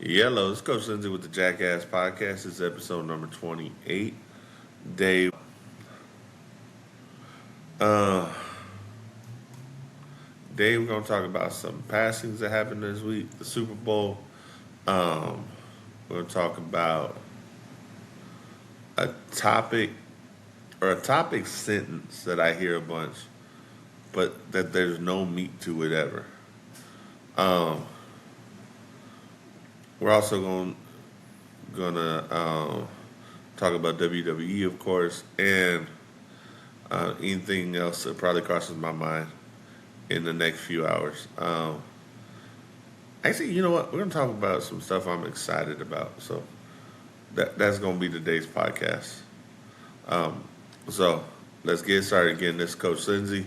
Yellow, let's go Lindsay with the Jackass Podcast. This is episode number 28. Dave, uh, Dave, we're going to talk about some passings that happened this week, the Super Bowl. Um, we're going to talk about a topic or a topic sentence that I hear a bunch, but that there's no meat to it ever. Um, we're also gonna talk about WWE, of course, and anything else that probably crosses my mind in the next few hours. Actually, you know what? We're gonna talk about some stuff I'm excited about. So that's gonna be today's podcast. Um, so let's get started again. This is Coach Lindsay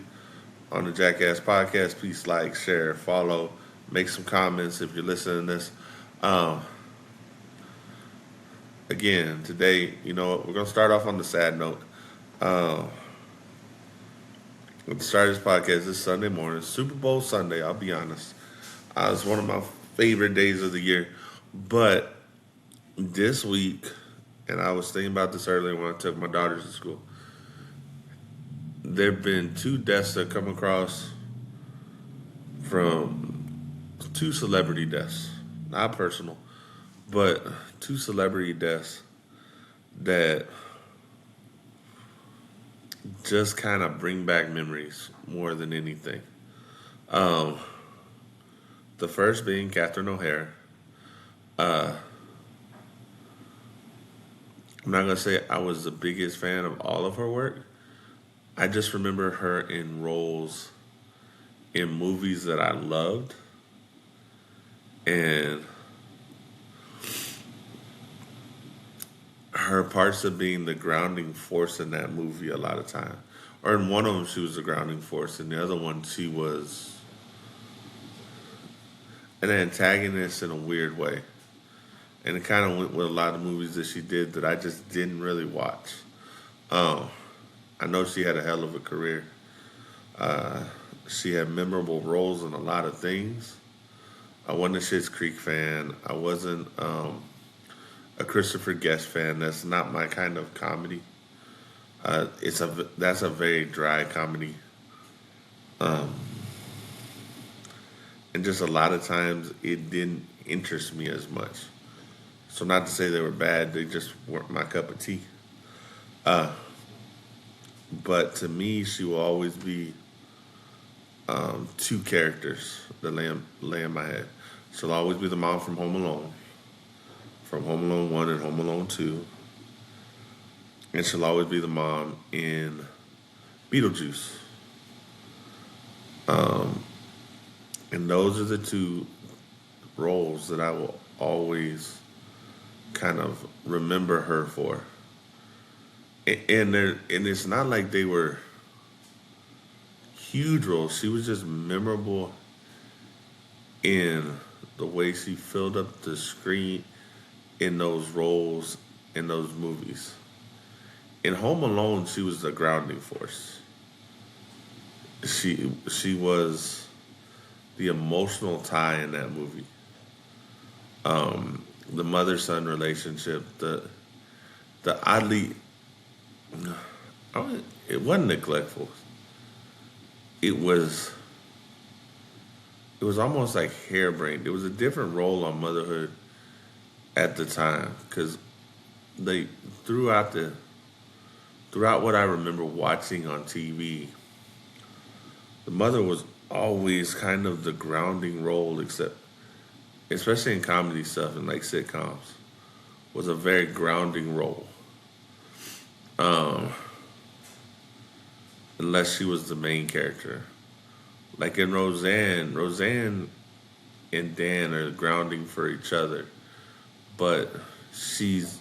on the Jackass Podcast. Please like, share, follow, make some comments if you're listening to this. Um, Again, today, you know what? We're gonna start off on the sad note. Uh, at the start of this podcast this Sunday morning, Super Bowl Sunday. I'll be honest, it's one of my favorite days of the year. But this week, and I was thinking about this earlier when I took my daughters to school. There've been two deaths that come across from two celebrity deaths, not personal, but two celebrity deaths that just kind of bring back memories more than anything. Um, the first being Catherine O'Hara. Uh, I'm not gonna say I was the biggest fan of all of her work. I just remember her in roles in movies that I loved, and her parts of being the grounding force in that movie a lot of time. Or in one of them, she was the grounding force, and the other one, she was an antagonist in a weird way. And it kind of went with a lot of movies that she did that I just didn't really watch. Um, I know she had a hell of a career. Uh, she had memorable roles in a lot of things. I wasn't a Schitt's Creek fan. I wasn't a Christopher Guest fan. That's not my kind of comedy. That's a very dry comedy, um, and just a lot of times it didn't interest me as much. So not to say they were bad, they just weren't my cup of tea. Uh, but to me, she will always be two characters that lay in my head. She'll always be the mom from Home Alone 1 and Home Alone 2. And she'll always be the mom in Beetlejuice. Um, and those are the two roles that I will always kind of remember her for. And it's not like they were huge roles. She was just memorable in the way she filled up the screen in those roles in those movies. In Home Alone, she was the grounding force. She was the emotional tie in that movie. The mother son relationship, the oddly, it wasn't neglectful. It was it was almost like harebrained. It was a different role on motherhood at the time because they throughout the throughout what I remember watching on TV, the mother was always kind of the grounding role, except especially in comedy stuff and like sitcoms, was a very grounding role. Um, Unless she was the main character. Like in Roseanne and Dan are grounding for each other, but she's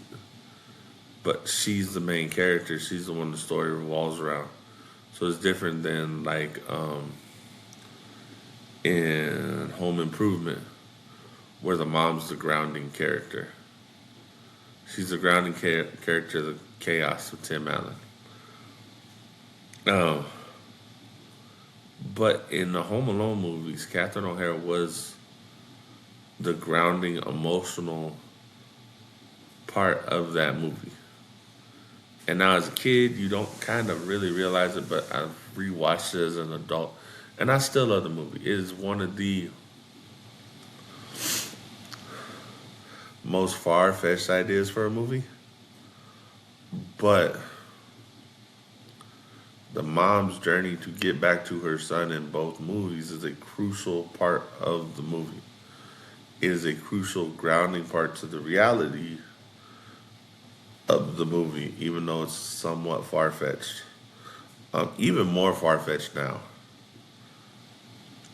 she's the main character. She's the one the story revolves around. So it's different than like in Home Improvement, where the mom's the grounding character. She's the grounding character of the chaos with Tim Allen. Oh, but in the Home Alone movies, Catherine O'Hara was the grounding emotional part of that movie. And now as a kid, you don't kind of really realize it, but I've rewatched it as an adult, and I still love the movie. It is one of the most far fetched ideas for a movie, but the mom's journey to get back to her son in both movies is a crucial part of the movie. It is a crucial grounding part to the reality of the movie, even though it's somewhat far fetched. Even more far fetched now.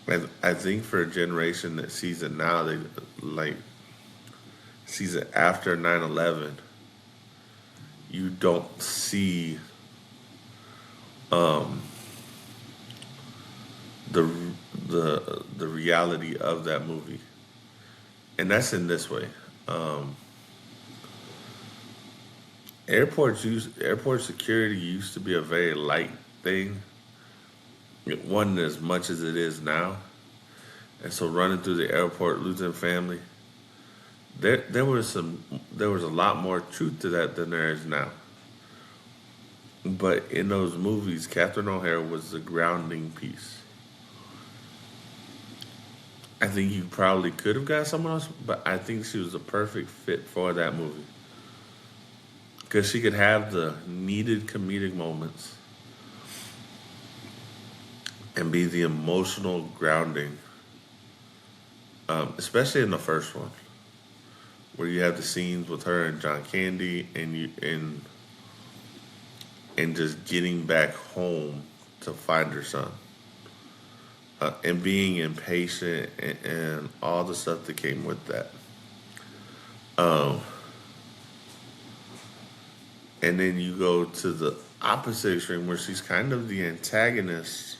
And I think for a generation that sees it now, they like sees it after 9/11. You don't see um, the the reality of that movie, and that's in this way. Um, airport security used to be a very light thing. It wasn't as much as it is now, and so running through the airport, losing family, there was a lot more truth to that than there is now. But in those movies, Catherine O'Hara was the grounding piece. I think you probably could have got someone else, but I think she was the perfect fit for that movie because she could have the needed comedic moments and be the emotional grounding, especially in the first one, where you have the scenes with her and John Candy, and just getting back home to find her son, and being impatient and all the stuff that came with that. Um, and then you go to the opposite extreme where she's kind of the antagonist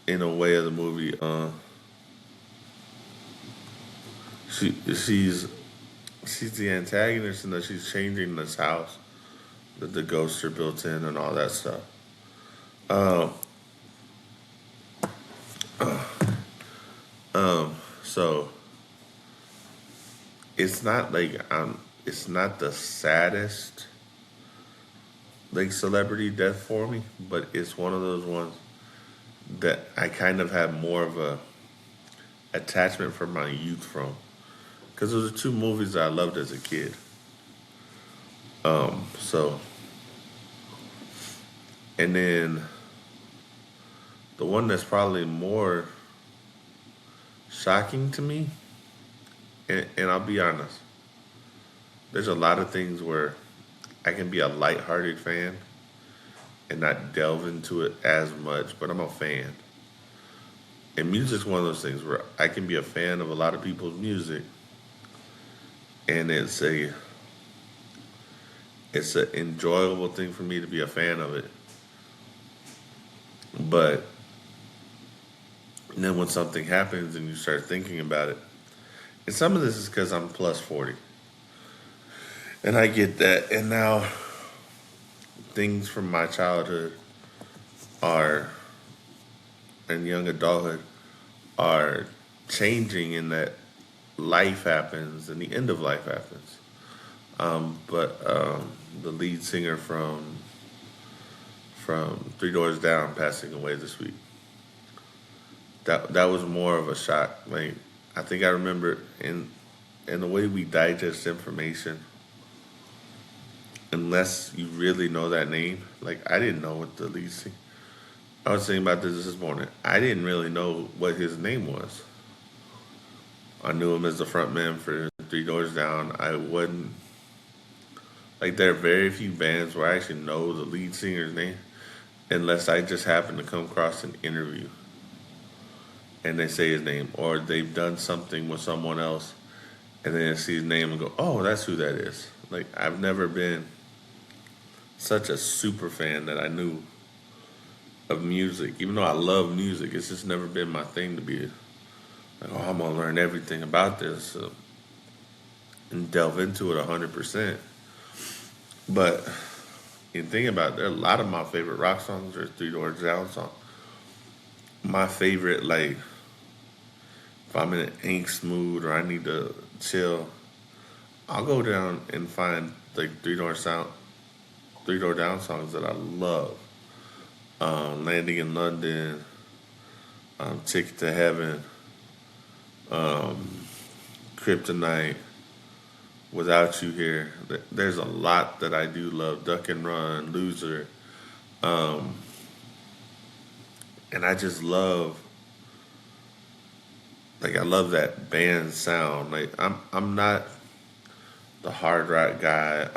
in a way of the movie. She's the antagonist in that she's changing this house that the ghosts are built in and all that stuff. Um, so it's not like it's not the saddest like celebrity death for me, but it's one of those ones that I kind of have more of a attachment from my youth from, because those are two movies that I loved as a kid. So and then the one that's probably more shocking to me, and I'll be honest, there's a lot of things where I can be a lighthearted fan and not delve into it as much, but I'm a fan. And music's one of those things where I can be a fan of a lot of people's music, and it's an enjoyable thing for me to be a fan of it. But then when something happens and you start thinking about it, and some of this is because I'm plus 40, and I get that. And now things from my childhood are and young adulthood are changing in that life happens and the end of life happens. But the lead singer from Three Doors Down passing away this week. That was more of a shock. Like I think I remember in the way we digest information, unless you really know that name. Like I didn't know what the lead singer. I was thinking about this morning. I didn't really know what his name was. I knew him as the front man for Three Doors Down. I wasn't like there are very few bands where I actually know the lead singer's name, unless I just happen to come across an interview and they say his name, or they've done something with someone else and then I see his name and go, "Oh, that's who that is." Like I've never been such a super fan that I knew of music, even though I love music. It's just never been my thing to be like, "Oh, I'm gonna learn everything about this and delve into it 100%." But you think about it, there are a lot of my favorite rock songs are Three Doors Down songs. My favorite like if I'm in an angst mood or I need to chill, I'll go down and find like Three Door Down songs that I love. Landing in London, Ticket to Heaven, Kryptonite, Without You Here. There's a lot that I do love. Duck and Run, Loser, and I just love I love that band sound. Like I'm not the hard rock guy.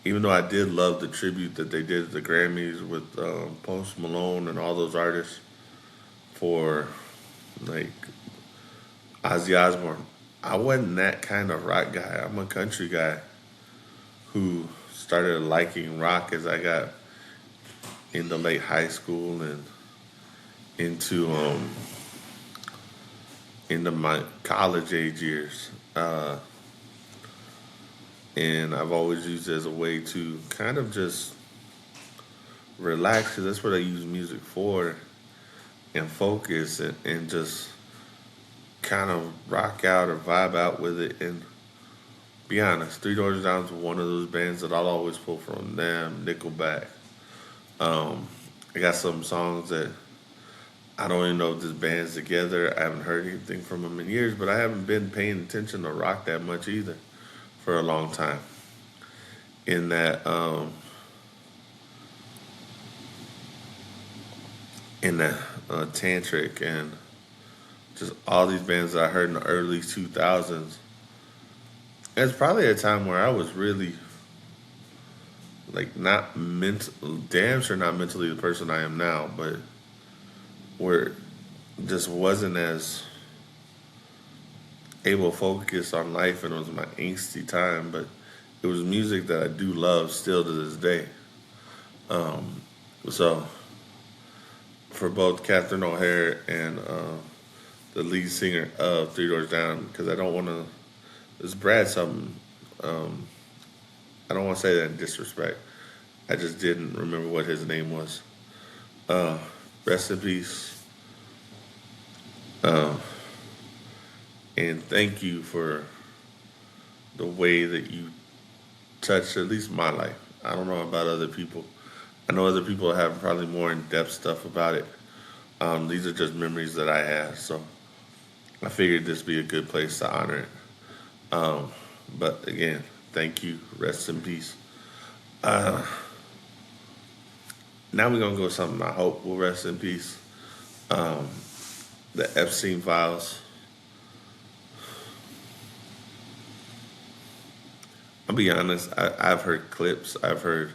Even though I did love the tribute that they did at the Grammys with Post Malone and all those artists for like Ozzy Osbourne. I wasn't that kind of rock guy. I'm a country guy who started liking rock as I got into late high school and into into my college age years. And I've always used it as a way to kind of just relax because that's what I use music for and focus and just kind of rock out or vibe out with it. And be honest, Three Doors Down is one of those bands that I'll always pull from. Them, Nickelback. I got some songs that I don't even know if this band's together. I haven't heard anything from them in years, but I haven't been paying attention to rock that much either for a long time. In that, Tantric and just all these bands that I heard in the early 2000s. It's probably a time where I was really like not damn sure not mentally the person I am now, but where just wasn't as able to focus on life, and it was my angsty time. But it was music that I do love still to this day. So for both Catherine O'Hare and the lead singer of Three Doors Down, because I don't want to. It's Brad something. I don't want to say that in disrespect. I just didn't remember what his name was. Rest in peace. And thank you for the way that you touched at least my life. I don't know about other people. I know other people have probably more in-depth stuff about it. These are just memories that I have, so I figured this would be a good place to honor it. But again, thank you. Rest in peace. Now we're going to go with something I hope will rest in peace. The Epstein Files. I'll be honest, I've heard clips, I've heard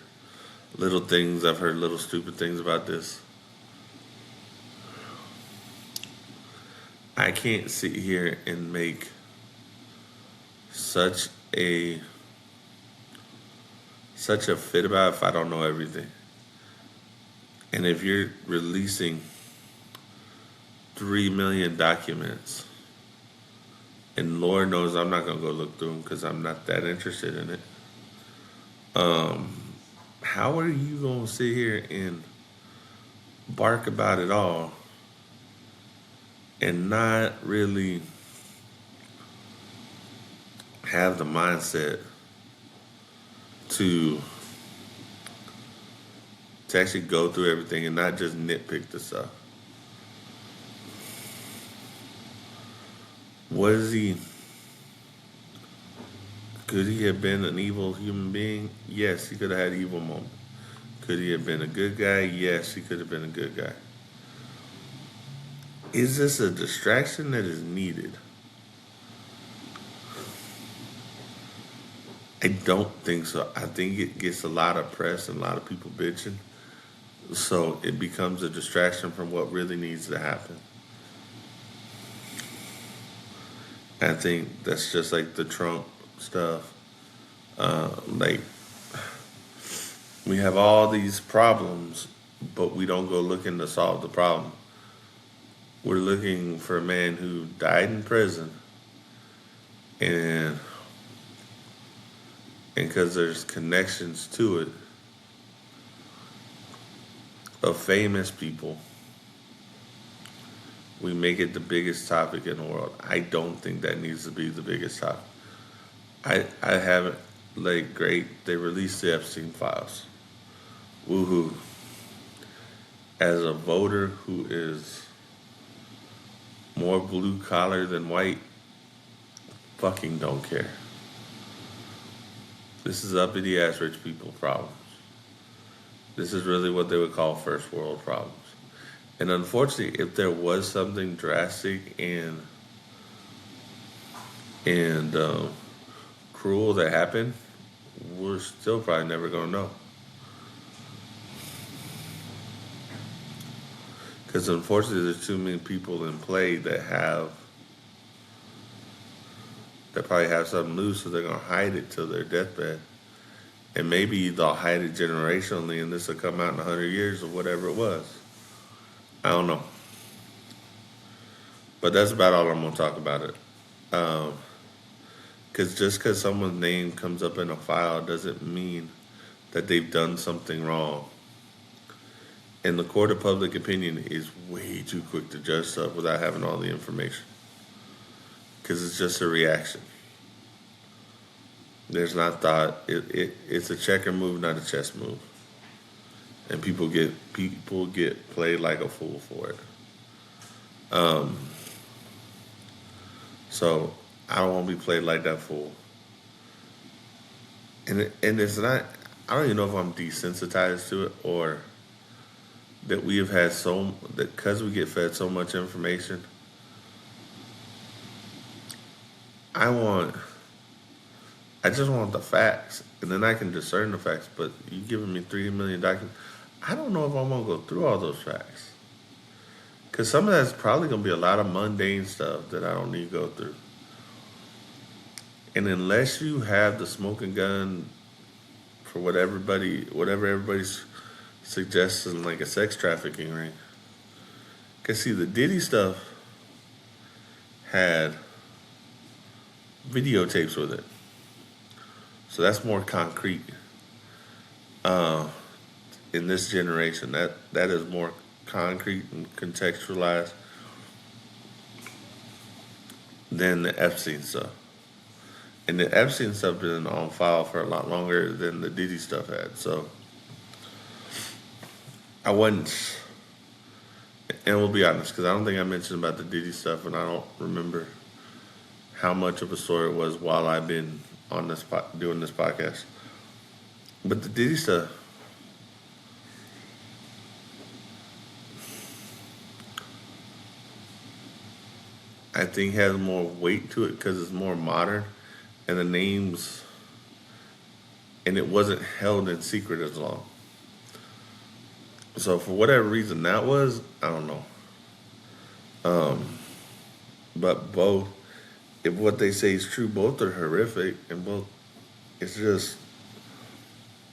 little things, I've heard little stupid things about this. I can't sit here and make such a fit about it if I don't know everything. And if you're releasing 3 million documents, and Lord knows I'm not going to go look through them because I'm not that interested in it. How are you going to sit here and bark about it all and not really have the mindset to actually go through everything and not just nitpick the stuff? Could he have been an evil human being? Yes, he could have had evil moments. Could he have been a good guy? Yes, he could have been a good guy. Is this a distraction that is needed? I don't think so. I think it gets a lot of press and a lot of people bitching. So it becomes a distraction from what really needs to happen. I think that's just like the Trump stuff. We have all these problems, but we don't go looking to solve the problem. We're looking for a man who died in prison, and because there's connections to it of famous people we make it the biggest topic in the world. I don't think that needs to be the biggest topic. I haven't like great. They released the Epstein files. Woohoo! As a voter who is more blue collar than white, fucking don't care. This is uppity ass rich people problems. This is really what they would call first world problems. And unfortunately, if there was something drastic and cruel that happened, we're still probably never gonna know. Because unfortunately, there's too many people in play that probably have something loose, so they're gonna hide it till their deathbed. And maybe they'll hide it generationally, and this will come out in 100 years or whatever it was. I don't know. But that's about all I'm gonna talk about it. Because just because someone's name comes up in a file doesn't mean that they've done something wrong. And the court of public opinion is way too quick to judge stuff without having all the information. Because it's just a reaction. There's not thought. It's a checker move, not a chess move. And people get played like a fool for it. So I don't want to be played like that fool. And it's not. I don't even know if I'm desensitized to it or that we have had that because we get fed so much information. I just want the facts, and then I can discern the facts. But you giving me 3 million documents, I don't know if I'm gonna go through all those facts, because some of that's probably gonna be a lot of mundane stuff that I don't need to go through. And unless you have the smoking gun for whatever everybody's suggesting, like a sex trafficking ring, because see, the Diddy stuff had videotapes with it. So that's more concrete in this generation. That is more concrete and contextualized than the Epstein stuff. And the Epstein stuff been on file for a lot longer than the Diddy stuff had. So I wasn't, and we'll be honest, because I don't think I mentioned about the Diddy stuff, and I don't remember how much of a story it was while I've been on this doing this podcast. But the Diddy stuff, I think, has more weight to it because it's more modern, and the names, and it wasn't held in secret as long. So for whatever reason that was, I don't know. But both, if what they say is true, both are horrific, and both, it's just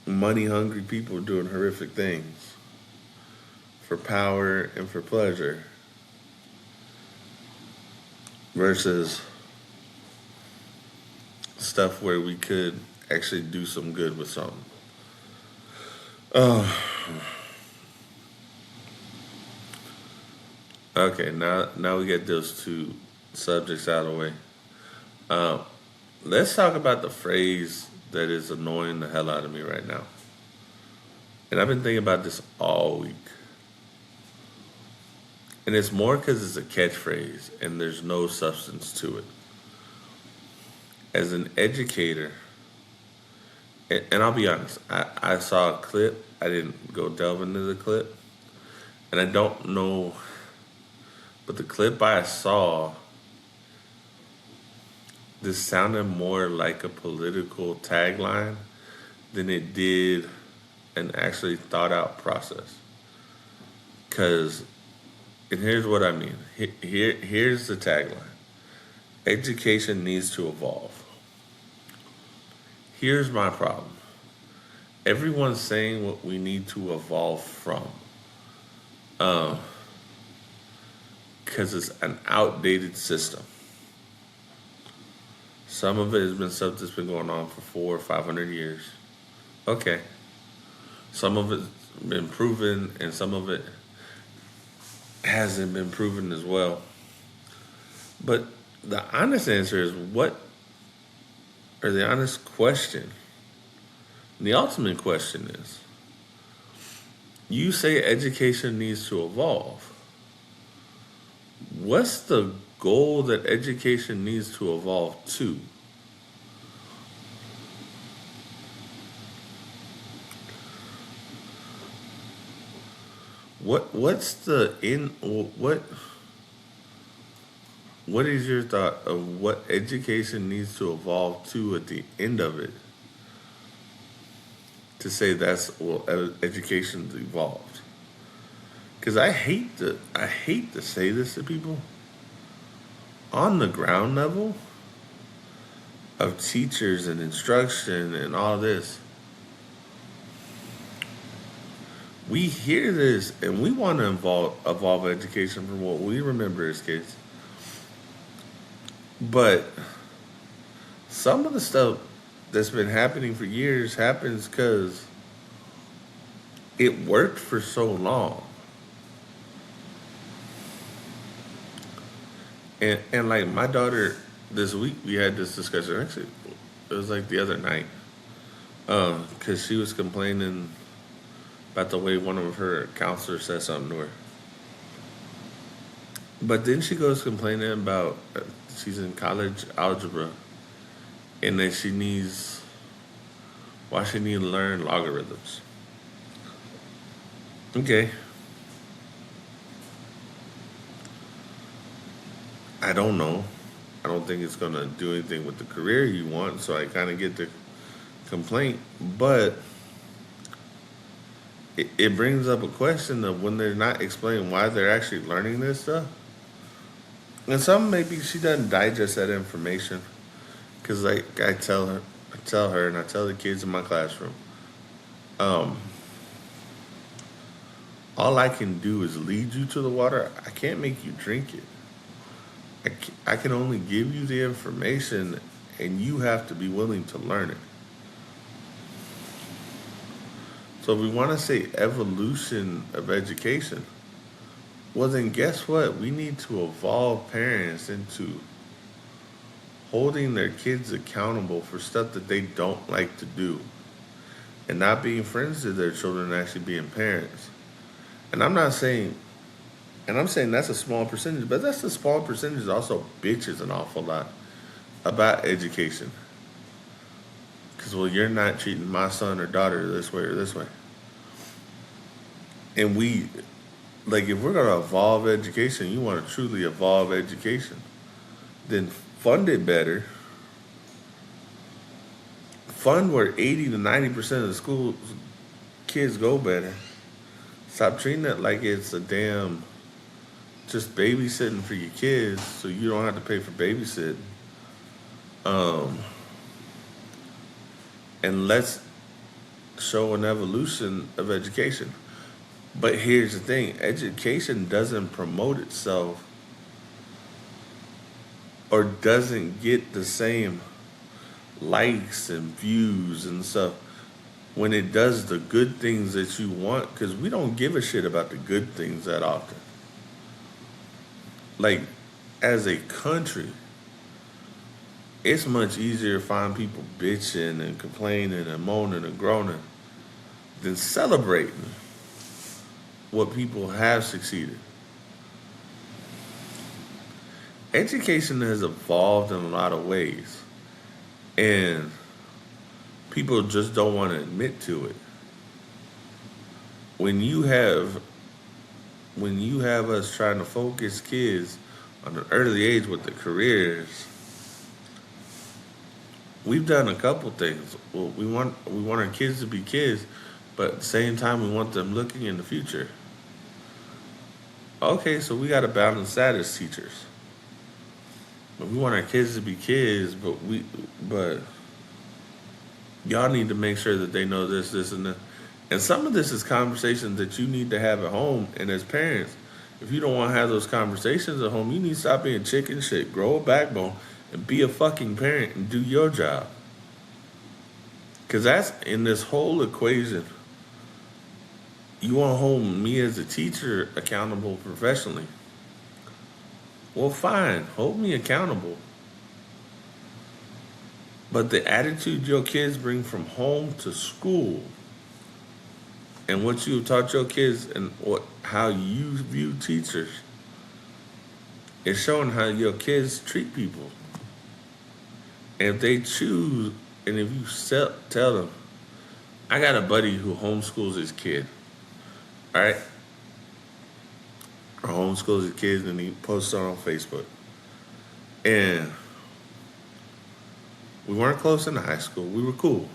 money hungry people doing horrific things for power and for pleasure versus stuff where we could actually do some good with something. Okay, now we get those two subjects out of the way. Let's talk about the phrase that is annoying the hell out of me right now. And I've been thinking about this all week. And it's more because it's a catchphrase and there's no substance to it. As an educator, and I'll be honest, I saw a clip. I didn't go delve into the clip. And I don't know, but the clip I saw, this sounded more like a political tagline than it did an actually thought out process. And here's what I mean. Here's the tagline. Education needs to evolve. Here's my problem. Everyone's saying what we need to evolve from. Because it's an outdated system. Some of it has been stuff that's been going on for 400 or 500 years. Okay. Some of it's been proven, and some of it hasn't been proven as well. But the honest answer is what, or the honest question, the ultimate question is, you say education needs to evolve. What's the goal that education needs to evolve to? What's the in what is your thought of what education needs to evolve to at the end of it to say that's well education's evolved? Because I hate to say this to people on the ground level of teachers and instruction and all this. We hear this and we want to evolve education from what we remember as kids. But some of the stuff that's been happening for years happens because it worked for so long. And like my daughter this week, we had this discussion. Actually, it was like the other night, because she was complaining about the way one of her counselors said something to her. But then she goes complaining about she's in college algebra, and that why she need to learn logarithms. Okay, I don't know. I don't think it's gonna do anything with the career you want, so I kind of get the complaint. But it brings up a question of when they're not explaining why they're actually learning this stuff. And some maybe she doesn't digest that information because like I tell her, and I tell the kids in my classroom, um, all I can do is lead you to the water. I can't make you drink it. I can only give you the information, and you have to be willing to learn it. So if we want to say evolution of education, well then guess what? We need to evolve parents into holding their kids accountable for stuff that they don't like to do and not being friends to their children and actually being parents. And I'm not saying, and I'm saying that's a small percentage, but that's a small percentage that also bitches an awful lot about education. Because, well, you're not treating my son or daughter this way or this way. And like, if we're going to evolve education, you want to truly evolve education, then fund it better. Fund where 80 to 90% of the school kids go better. Stop treating it like it's a damn just babysitting for your kids so you don't have to pay for babysitting. Um, and let's show an evolution of education. But here's the thing, education doesn't promote itself or doesn't get the same likes and views and stuff when it does the good things that you want, because we don't give a shit about the good things that often. Like, as a country, it's much easier to find people bitching and complaining and moaning and groaning than celebrating what people have succeeded. Education has evolved in a lot of ways, and people just don't want to admit to it. When you have us trying to focus kids on an early age with their careers, we've done a couple things. Well, we want our kids to be kids, but at the same time we want them looking in the future. Okay, so we got to balance that as teachers. But we want our kids to be kids, but y'all need to make sure that they know this, and that. And some of this is conversations that you need to have at home. And as parents, if you don't want to have those conversations at home, you need to stop being chicken shit, grow a backbone, and be a fucking parent and do your job. Because that's in this whole equation. You want to hold me as a teacher accountable professionally. Well, fine, hold me accountable. But the attitude your kids bring from home to school and what you taught your kids and how you view teachers is showing how your kids treat people. And if they choose, and if you tell them, I got a buddy who homeschools his kid, right? Or homeschools his kids and he posts it on Facebook. And we weren't close in high school. We were cool.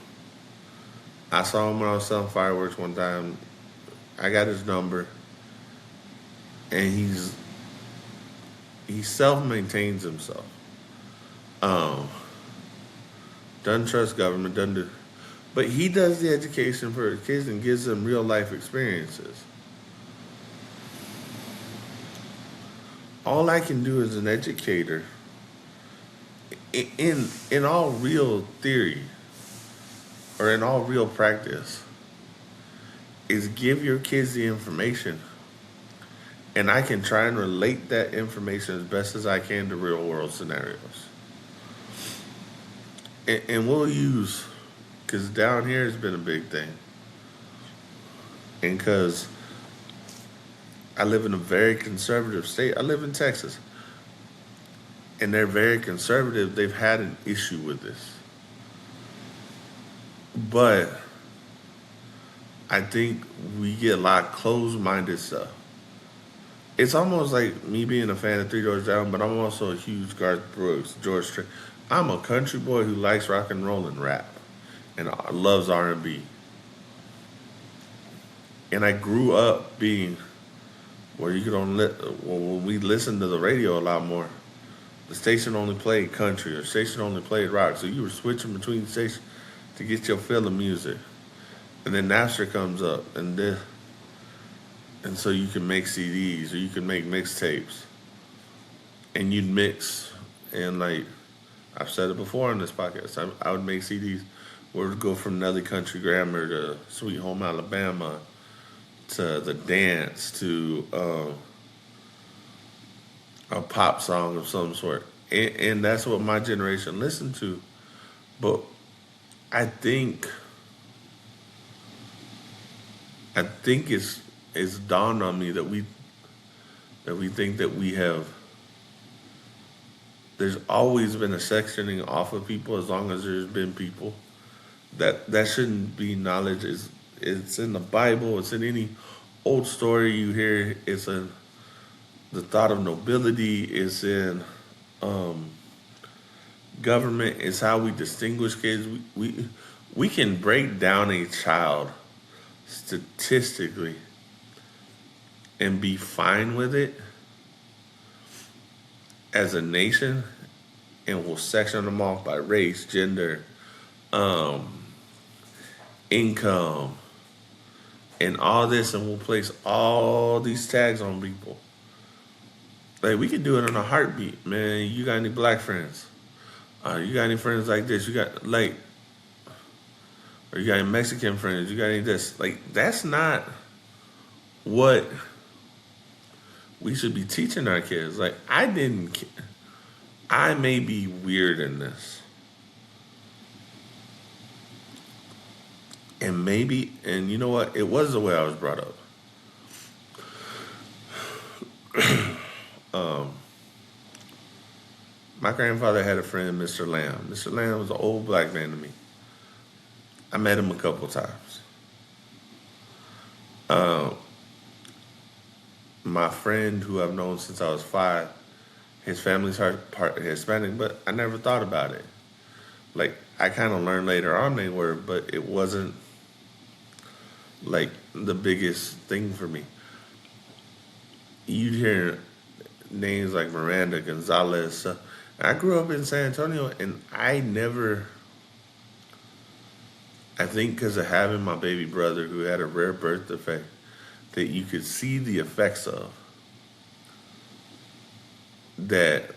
I saw him when I was selling fireworks one time. I got his number. And he self-maintains himself. Doesn't trust government, doesn't do. But he does the education for his kids and gives them real life experiences. All I can do as an educator, in all real theory, or in all real practice, is give your kids the information. And I can try and relate that information as best as I can to real world scenarios. And we'll use, because down here has been a big thing. And because I live in a very conservative state, I live in Texas. And they're very conservative. They've had an issue with this. But I think we get a lot of closed-minded stuff. It's almost like me being a fan of Three Doors Down, but I'm also a huge Garth Brooks, George Strait. I'm a country boy who likes rock and roll and rap and loves R&B. And I grew up being where you could only, when we listened to the radio a lot more, the station only played country or station only played rock. So you were switching between stations to get your fill of music. And then Napster comes up and so you can make CDs or you can make mixtapes. And you'd mix and like, I've said it before on this podcast, I would make CDs where it would go from Nelly Country Grammar to Sweet Home Alabama to The Dance to a pop song of some sort. And that's what my generation listened to. But I think it's dawned on me that we think that we have. There's always been a sectioning off of people as long as there's been people. That shouldn't be knowledge. It's in the Bible. It's in any old story you hear. It's in the thought of nobility. It's in government. It's how we distinguish kids. We can break down a child statistically and be fine with it as a nation, and we'll section them off by race, gender, income, and all this, and we'll place all these tags on people. Like, we can do it in a heartbeat, man. You got any black friends? You got any friends like this? You got, like, or you got any Mexican friends? You got any this? Like, that's not what we should be teaching our kids. Like, I may be weird in this. And you know what? It was the way I was brought up. My grandfather had a friend, Mr. Lamb. Mr. Lamb was an old black man to me. I met him a couple times. My friend, who I've known since I was 5, his family's part Hispanic, but I never thought about it. Like, I kind of learned later on they were, but it wasn't like the biggest thing for me. You'd hear names like Miranda, Gonzalez. I grew up in San Antonio, and I think because of having my baby brother who had a rare birth defect that you could see the effects of, that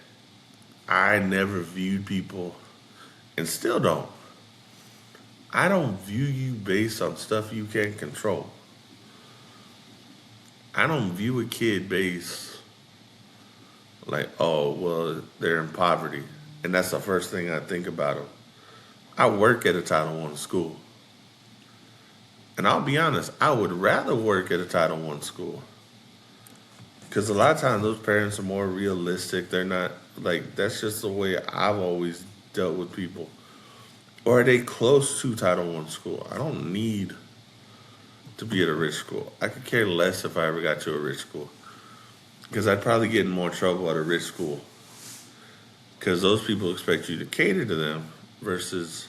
I never viewed people, and still don't. I don't view you based on stuff you can't control. I don't view a kid based like, oh, well, they're in poverty. And that's the first thing I think about them. I work at a Title I school. And I'll be honest, I would rather work at a Title I school. Because a lot of times those parents are more realistic. They're not, like, that's just the way I've always dealt with people. Or are they close to Title I school? I don't need to be at a rich school. I could care less if I ever got to a rich school. Because I'd probably get in more trouble at a rich school. Because those people expect you to cater to them versus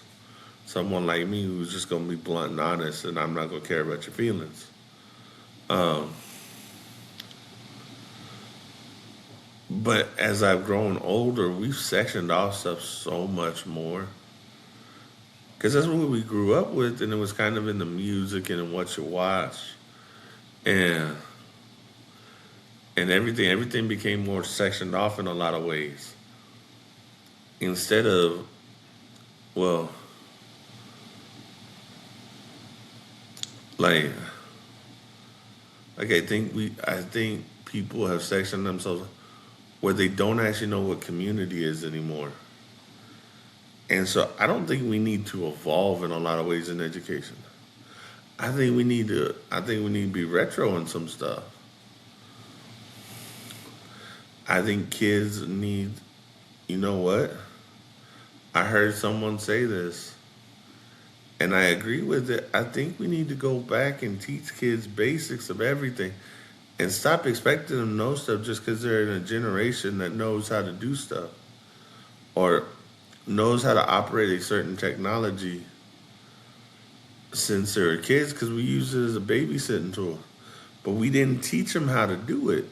someone like me who's just going to be blunt and honest, and I'm not going to care about your feelings. But as I've grown older, we've sectioned off stuff so much more. Because that's what we grew up with, and it was kind of in the music and in what you watch. And everything became more sectioned off in a lot of ways. Instead of, well, like I think people have sectioned themselves where they don't actually know what community is anymore. And so I don't think we need to evolve in a lot of ways in education. I think we need to be retro in some stuff. I think kids need, you know what? I heard someone say this, and I agree with it. I think we need to go back and teach kids basics of everything and stop expecting them to know stuff just because they're in a generation that knows how to do stuff or knows how to operate a certain technology since they were kids because we use it as a babysitting tool. But we didn't teach them how to do it.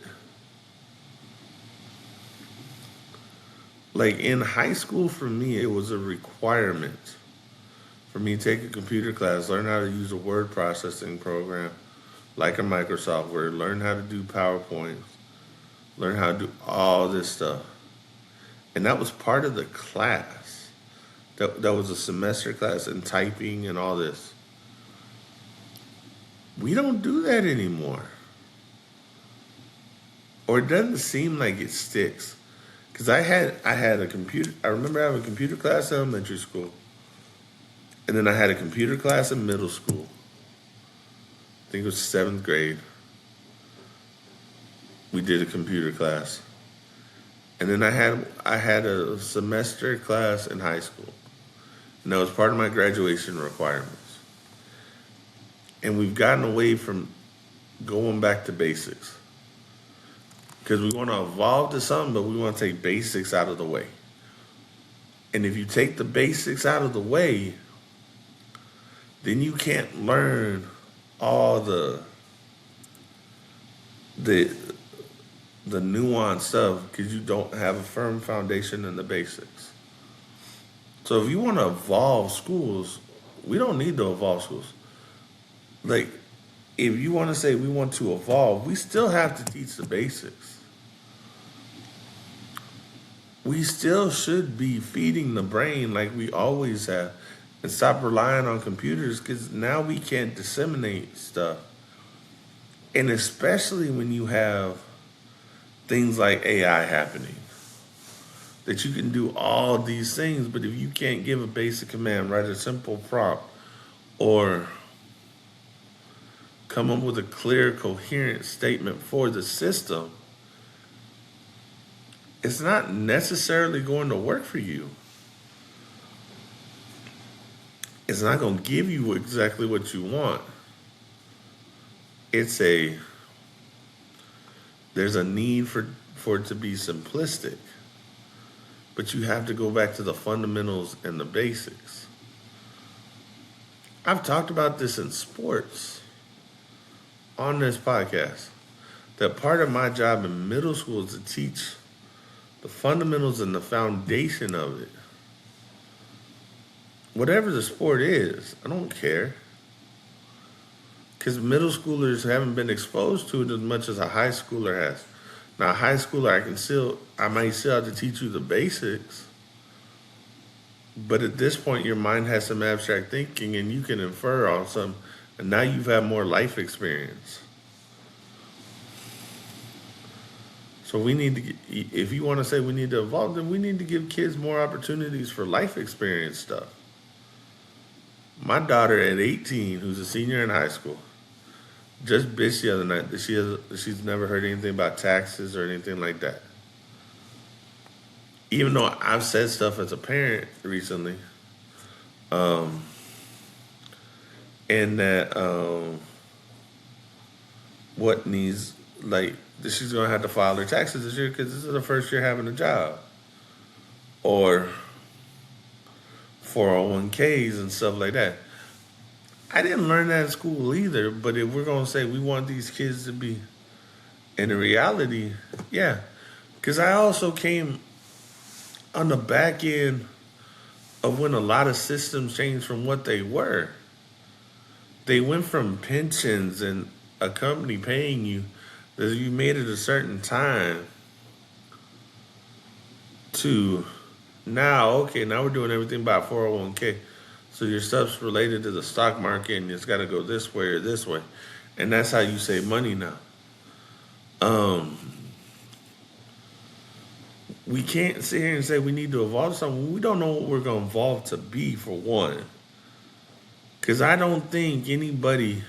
Like in high school, for me, it was a requirement for me to take a computer class, learn how to use a word processing program like a Microsoft Word, learn how to do PowerPoint, learn how to do all this stuff. And that was part of the class. That was a semester class in typing and all this. We don't do that anymore. Or it doesn't seem like it sticks. Because I had a computer, I remember having a computer class in elementary school. And then I had a computer class in middle school. I think it was 7th grade. We did a computer class. And then I had a semester class in high school. And that was part of my graduation requirements. And we've gotten away from going back to basics. Because we want to evolve to something, but we want to take basics out of the way. And if you take the basics out of the way, then you can't learn all the nuanced stuff because you don't have a firm foundation in the basics. So if you want to evolve schools, we don't need to evolve schools. Like, if you want to say we want to evolve, we still have to teach the basics. We still should be feeding the brain like we always have and stop relying on computers because now we can't disseminate stuff. And especially when you have things like AI happening, that you can do all these things, but if you can't give a basic command, write a simple prompt, or come up with a clear, coherent statement for the system, it's not necessarily going to work for you. It's not going to give you exactly what you want. There's a need for it to be simplistic, but you have to go back to the fundamentals and the basics. I've talked about this in sports on this podcast, that part of my job in middle school is to teach the fundamentals and the foundation of it. Whatever the sport is, I don't care. Because middle schoolers haven't been exposed to it as much as a high schooler has. Now, a high schooler, I might still have to teach you the basics. But at this point, your mind has some abstract thinking and you can infer on some, and now you've had more life experience. So we need to, if you want to say we need to evolve, then we need to give kids more opportunities for life experience stuff. My daughter at 18, who's a senior in high school, just bitched the other night that she's never heard anything about taxes or anything like that. Even though I've said stuff as a parent recently, um, and that what needs like that she's gonna have to file her taxes this year because this is the first year having a job, or 401ks and stuff like that. I didn't learn that in school either, but if we're gonna say we want these kids to be in reality, yeah. Because I also came on the back end of when a lot of systems changed from what they were. They went from pensions and a company paying you that you made it a certain time to now, okay, now we're doing everything by 401k. So your stuff's related to the stock market and it's got to go this way or this way. And that's how you save money now. Um, we can't sit here and say we need to evolve something. We don't know what we're going to evolve to be, for one. Because I don't think anybody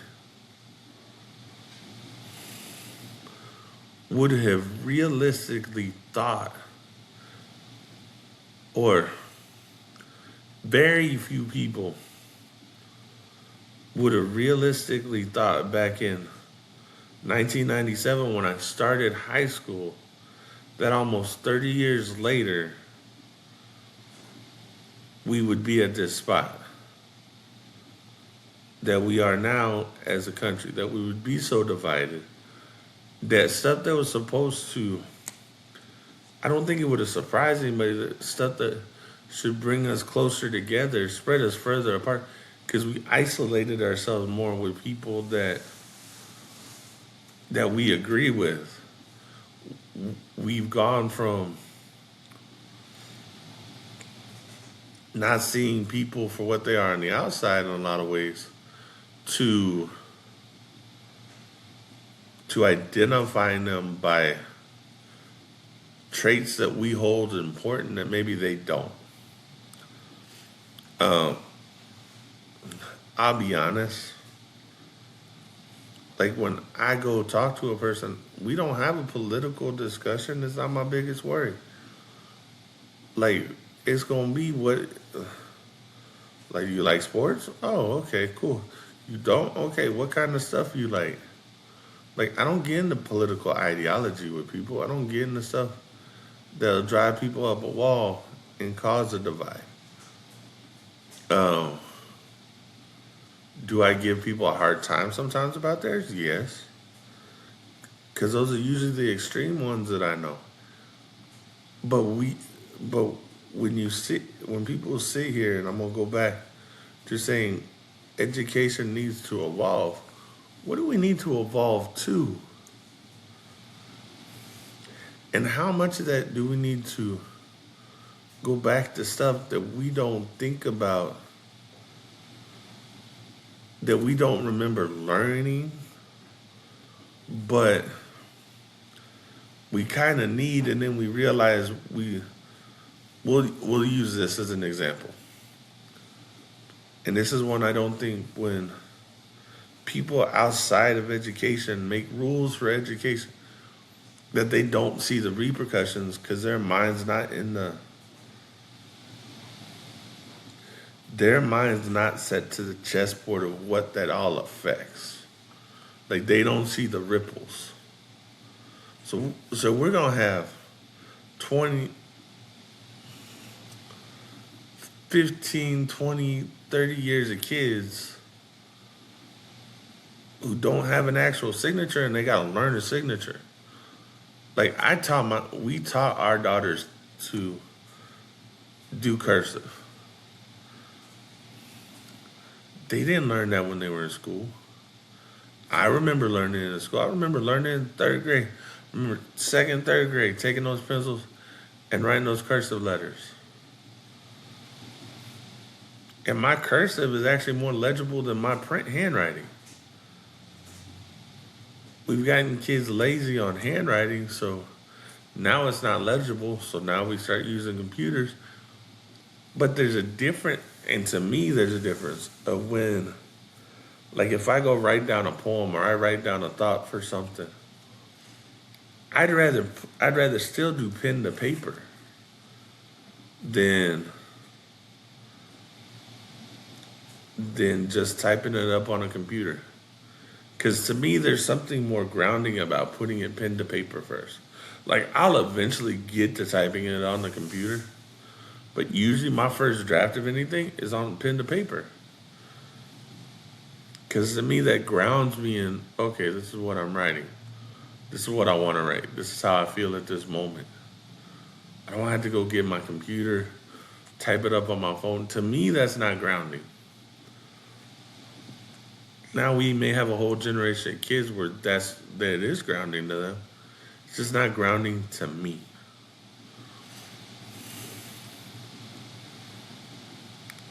would have realistically thought, or very few people would have realistically thought back in 1997 when I started high school that almost 30 years later we would be at this spot that we are now as a country, that we would be so divided, that stuff that was supposed to, I don't think it would have surprised anybody, that stuff that should bring us closer together spread us further apart, because we isolated ourselves more with people that we agree with. We've gone from not seeing people for what they are on the outside in a lot of ways to identifying them by traits that we hold important that maybe they don't. I'll be honest. Like when I go talk to a person, we don't have a political discussion. It's not my biggest worry. Like it's gonna be what, like, you like sports? Oh, okay, cool. You don't? Okay, what kind of stuff you like? Like, I don't get into political ideology with people. I don't get into stuff that'll drive people up a wall and cause a divide. Um, do I give people a hard time sometimes about theirs? Yes. Because those are usually the extreme ones that I know. But when people sit here, and I'm gonna go back to saying education needs to evolve, what do we need to evolve to? And how much of that do we need to go back to stuff that we don't think about, that we don't remember learning, but we kind of need, and then we realize we'll use this as an example. And this is one I don't think, when people outside of education make rules for education, that they don't see the repercussions because their mind's not set to the chessboard of what that all affects. Like, they don't see the ripples. So we're gonna have 20, 15, 20, 30 years of kids who don't have an actual signature, and they gotta learn a signature. Like, we taught our daughters to do cursive. They didn't learn that when they were in school. I remember learning it in school. I remember learning in third grade. I remember second, third grade, taking those pencils and writing those cursive letters. And my cursive is actually more legible than my print handwriting. We've gotten kids lazy on handwriting, so Now it's not legible, so now we start using computers. But there's a different, and to me, there's a difference of when, like, if I go write down a poem or I write down a thought for something, I'd rather I'd rather still do pen to paper than just typing it up on a computer. Because to me, there's something more grounding about putting it pen to paper first. Like, I'll eventually get to typing it on the computer, but usually my first draft of anything is on pen to paper. Because to me, that grounds me in, okay, this is what I'm writing. This is what I want to write. This is how I feel at this moment. I don't have to go get my computer, type it up on my phone. To me, that's not grounding. Now we may have a whole generation of kids where that it is grounding to them. It's just not grounding to me.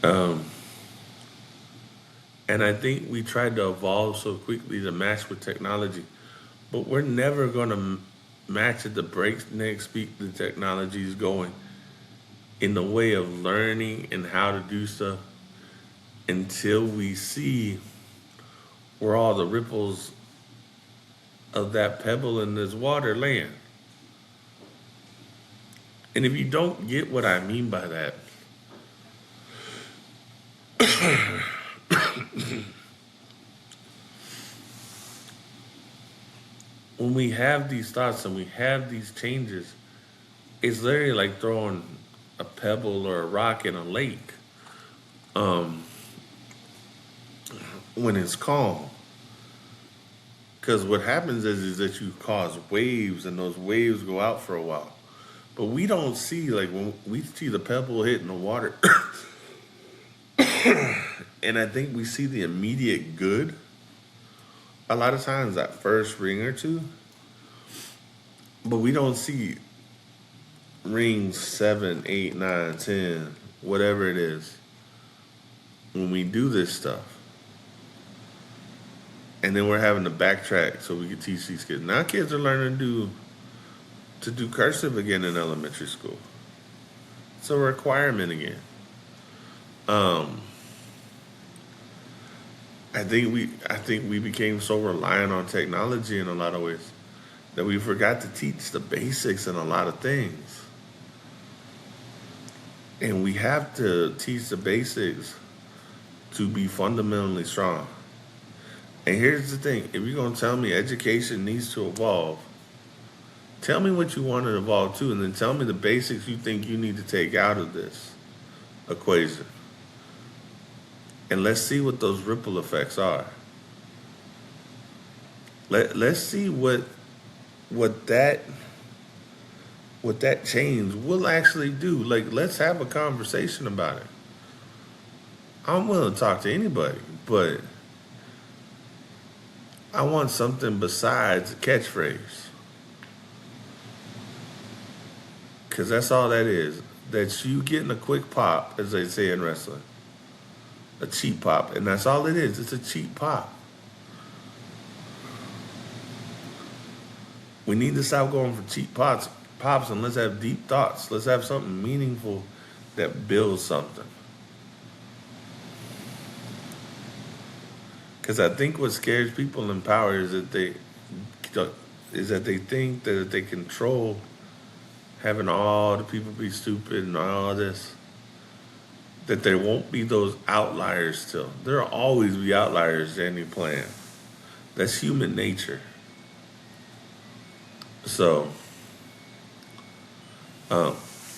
Um, and I think we tried to evolve so quickly to match with technology, but we're never going to match at the breakneck speed the technology is going in the way of learning and how to do stuff until we see where all the ripples of that pebble in this water land. And if you don't get what I mean by that, when we have these thoughts and we have these changes, it's literally like throwing a pebble or a rock in a lake um, when it's calm. Because what happens is that you cause waves and those waves go out for a while. But we don't see, like when we see the pebble hitting the water, and I think we see the immediate good. A lot of times that first ring or two, but we don't see rings 7, 8, 9, 10, whatever it is, when we do this stuff. And then we're having to backtrack so we can teach these kids. Now kids are learning to do cursive again in elementary school. It's a requirement again. Um, I think we became so reliant on technology in a lot of ways that we forgot to teach the basics in a lot of things. And we have to teach the basics to be fundamentally strong. And here's the thing, if you're gonna tell me education needs to evolve, tell me what you want to evolve to, and then tell me the basics you think you need to take out of this equation. And let's see what those ripple effects are. Let's see what that change will actually do. Like, let's have a conversation about it. I'm willing to talk to anybody, but I want something besides a catchphrase. Because that's all that is. That's you getting a quick pop, as they say in wrestling. A cheap pop. And that's all it is. It's a cheap pop. We need to stop going for cheap pops, and let's have deep thoughts. Let's have something meaningful that builds something. Because I think what scares people in power is that they think that if they control having all the people be stupid and all this, that there won't be those outliers still. There'll always be outliers to any plan. That's human nature. So,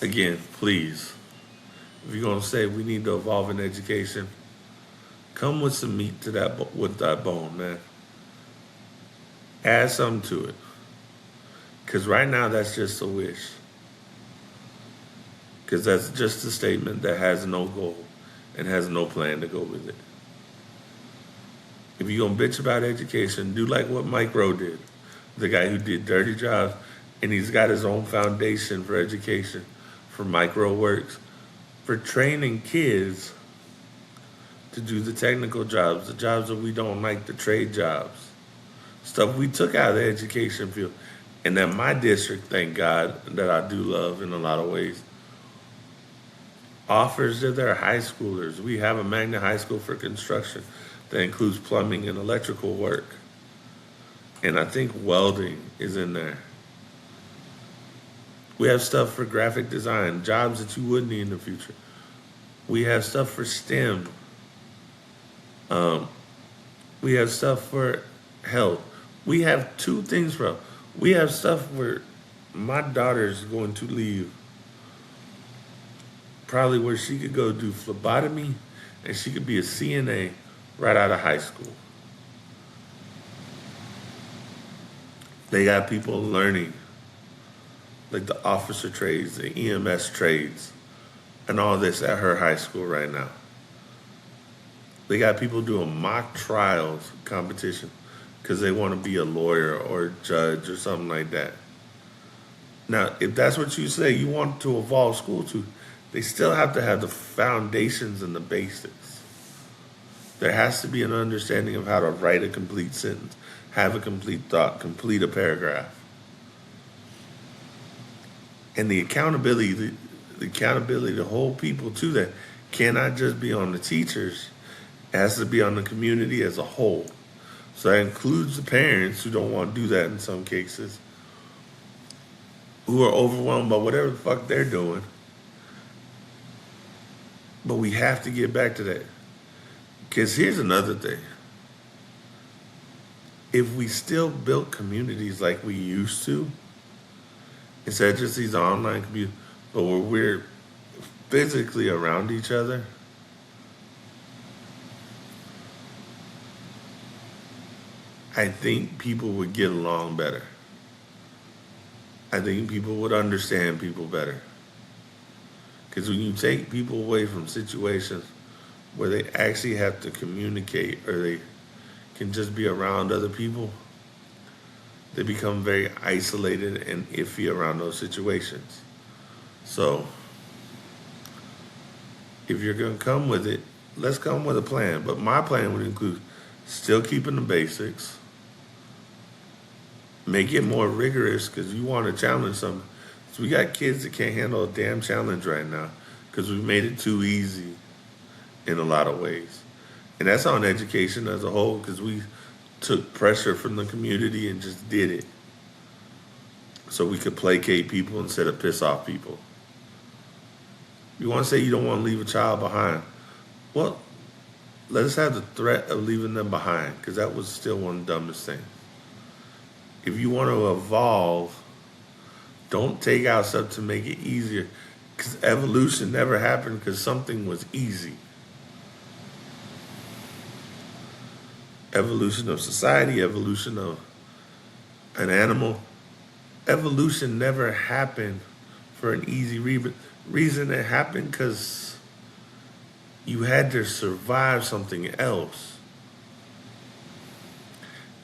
again, please, if you're gonna say we need to evolve in education, come with some meat to with that bone, man. Add something to it. Because right now, that's just a wish. Because that's just a statement that has no goal and has no plan to go with it. If you're going to bitch about education, do like what Mike Rowe did, the guy who did Dirty Jobs, and he's got his own foundation for education, for Micro Works, for training kids to do the technical jobs, the jobs that we don't like, the trade jobs, stuff we took out of the education field. And that my district, thank God, that I do love in a lot of ways, offers to their high schoolers. We have a magnet high school for construction that includes plumbing and electrical work. And I think welding is in there. We have stuff for graphic design, jobs that you would need in the future. We have stuff for STEM. Um, we have stuff for health. We have two things, bro. We have stuff where my daughter's going to leave, probably where she could go do phlebotomy and she could be a CNA right out of high school. They got people learning like the officer trades, the EMS trades, and all this at her high school right now. They got people doing mock trials competition because they want to be a lawyer or a judge or something like that. Now, if that's what you say you want to evolve school to, they still have to have the foundations and the basics. There has to be an understanding of how to write a complete sentence, have a complete thought, complete a paragraph. And the accountability to hold people to that cannot just be on the teachers. It has to be on the community as a whole. So that includes the parents who don't want to do that in some cases, who are overwhelmed by whatever the fuck they're doing. But we have to get back to that. Because here's another thing. If we still built communities like we used to, instead of just these online communities, but where we're physically around each other, I think people would get along better. I think people would understand people better. Because when you take people away from situations where they actually have to communicate or they can just be around other people, they become very isolated and iffy around those situations. So, if you're going to come with it, let's come with a plan. But my plan would include still keeping the basics, make it more rigorous because you want to challenge something. So we got kids that can't handle a damn challenge right now because we made it too easy in a lot of ways. And that's on education as a whole because we took pressure from the community and just did it so we could placate people instead of piss off people. You want to say you don't want to leave a child behind. Well, let us have the threat of leaving them behind because that was still one of the dumbest things. If you want to evolve, don't take out stuff to make it easier because evolution never happened because something was easy. Evolution of society, evolution of an animal. Evolution never happened for an easy reason. It happened because you had to survive something else.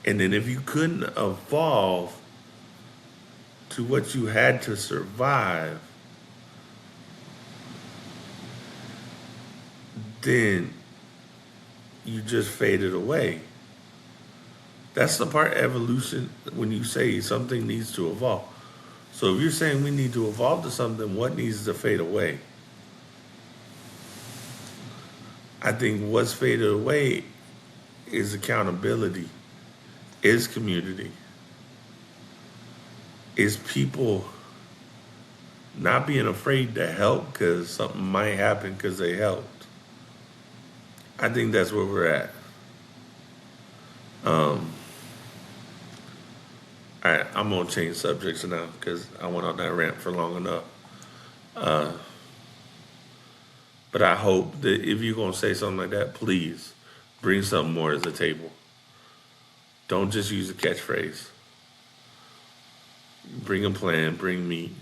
And then if you couldn't evolve to what you had to survive, then you just faded away. That's the part evolution when you say something needs to evolve. So if you're saying we need to evolve to something, what needs to fade away? I think what's faded away is accountability, is community, is people not being afraid to help because something might happen because they helped. I think that's where we're at. All right, I'm going to change subjects now because I went on that rant for long enough. But I hope that if you're going to say something like that, please bring something more to the table. Don't just use a catchphrase. Bring a plan, bring meat.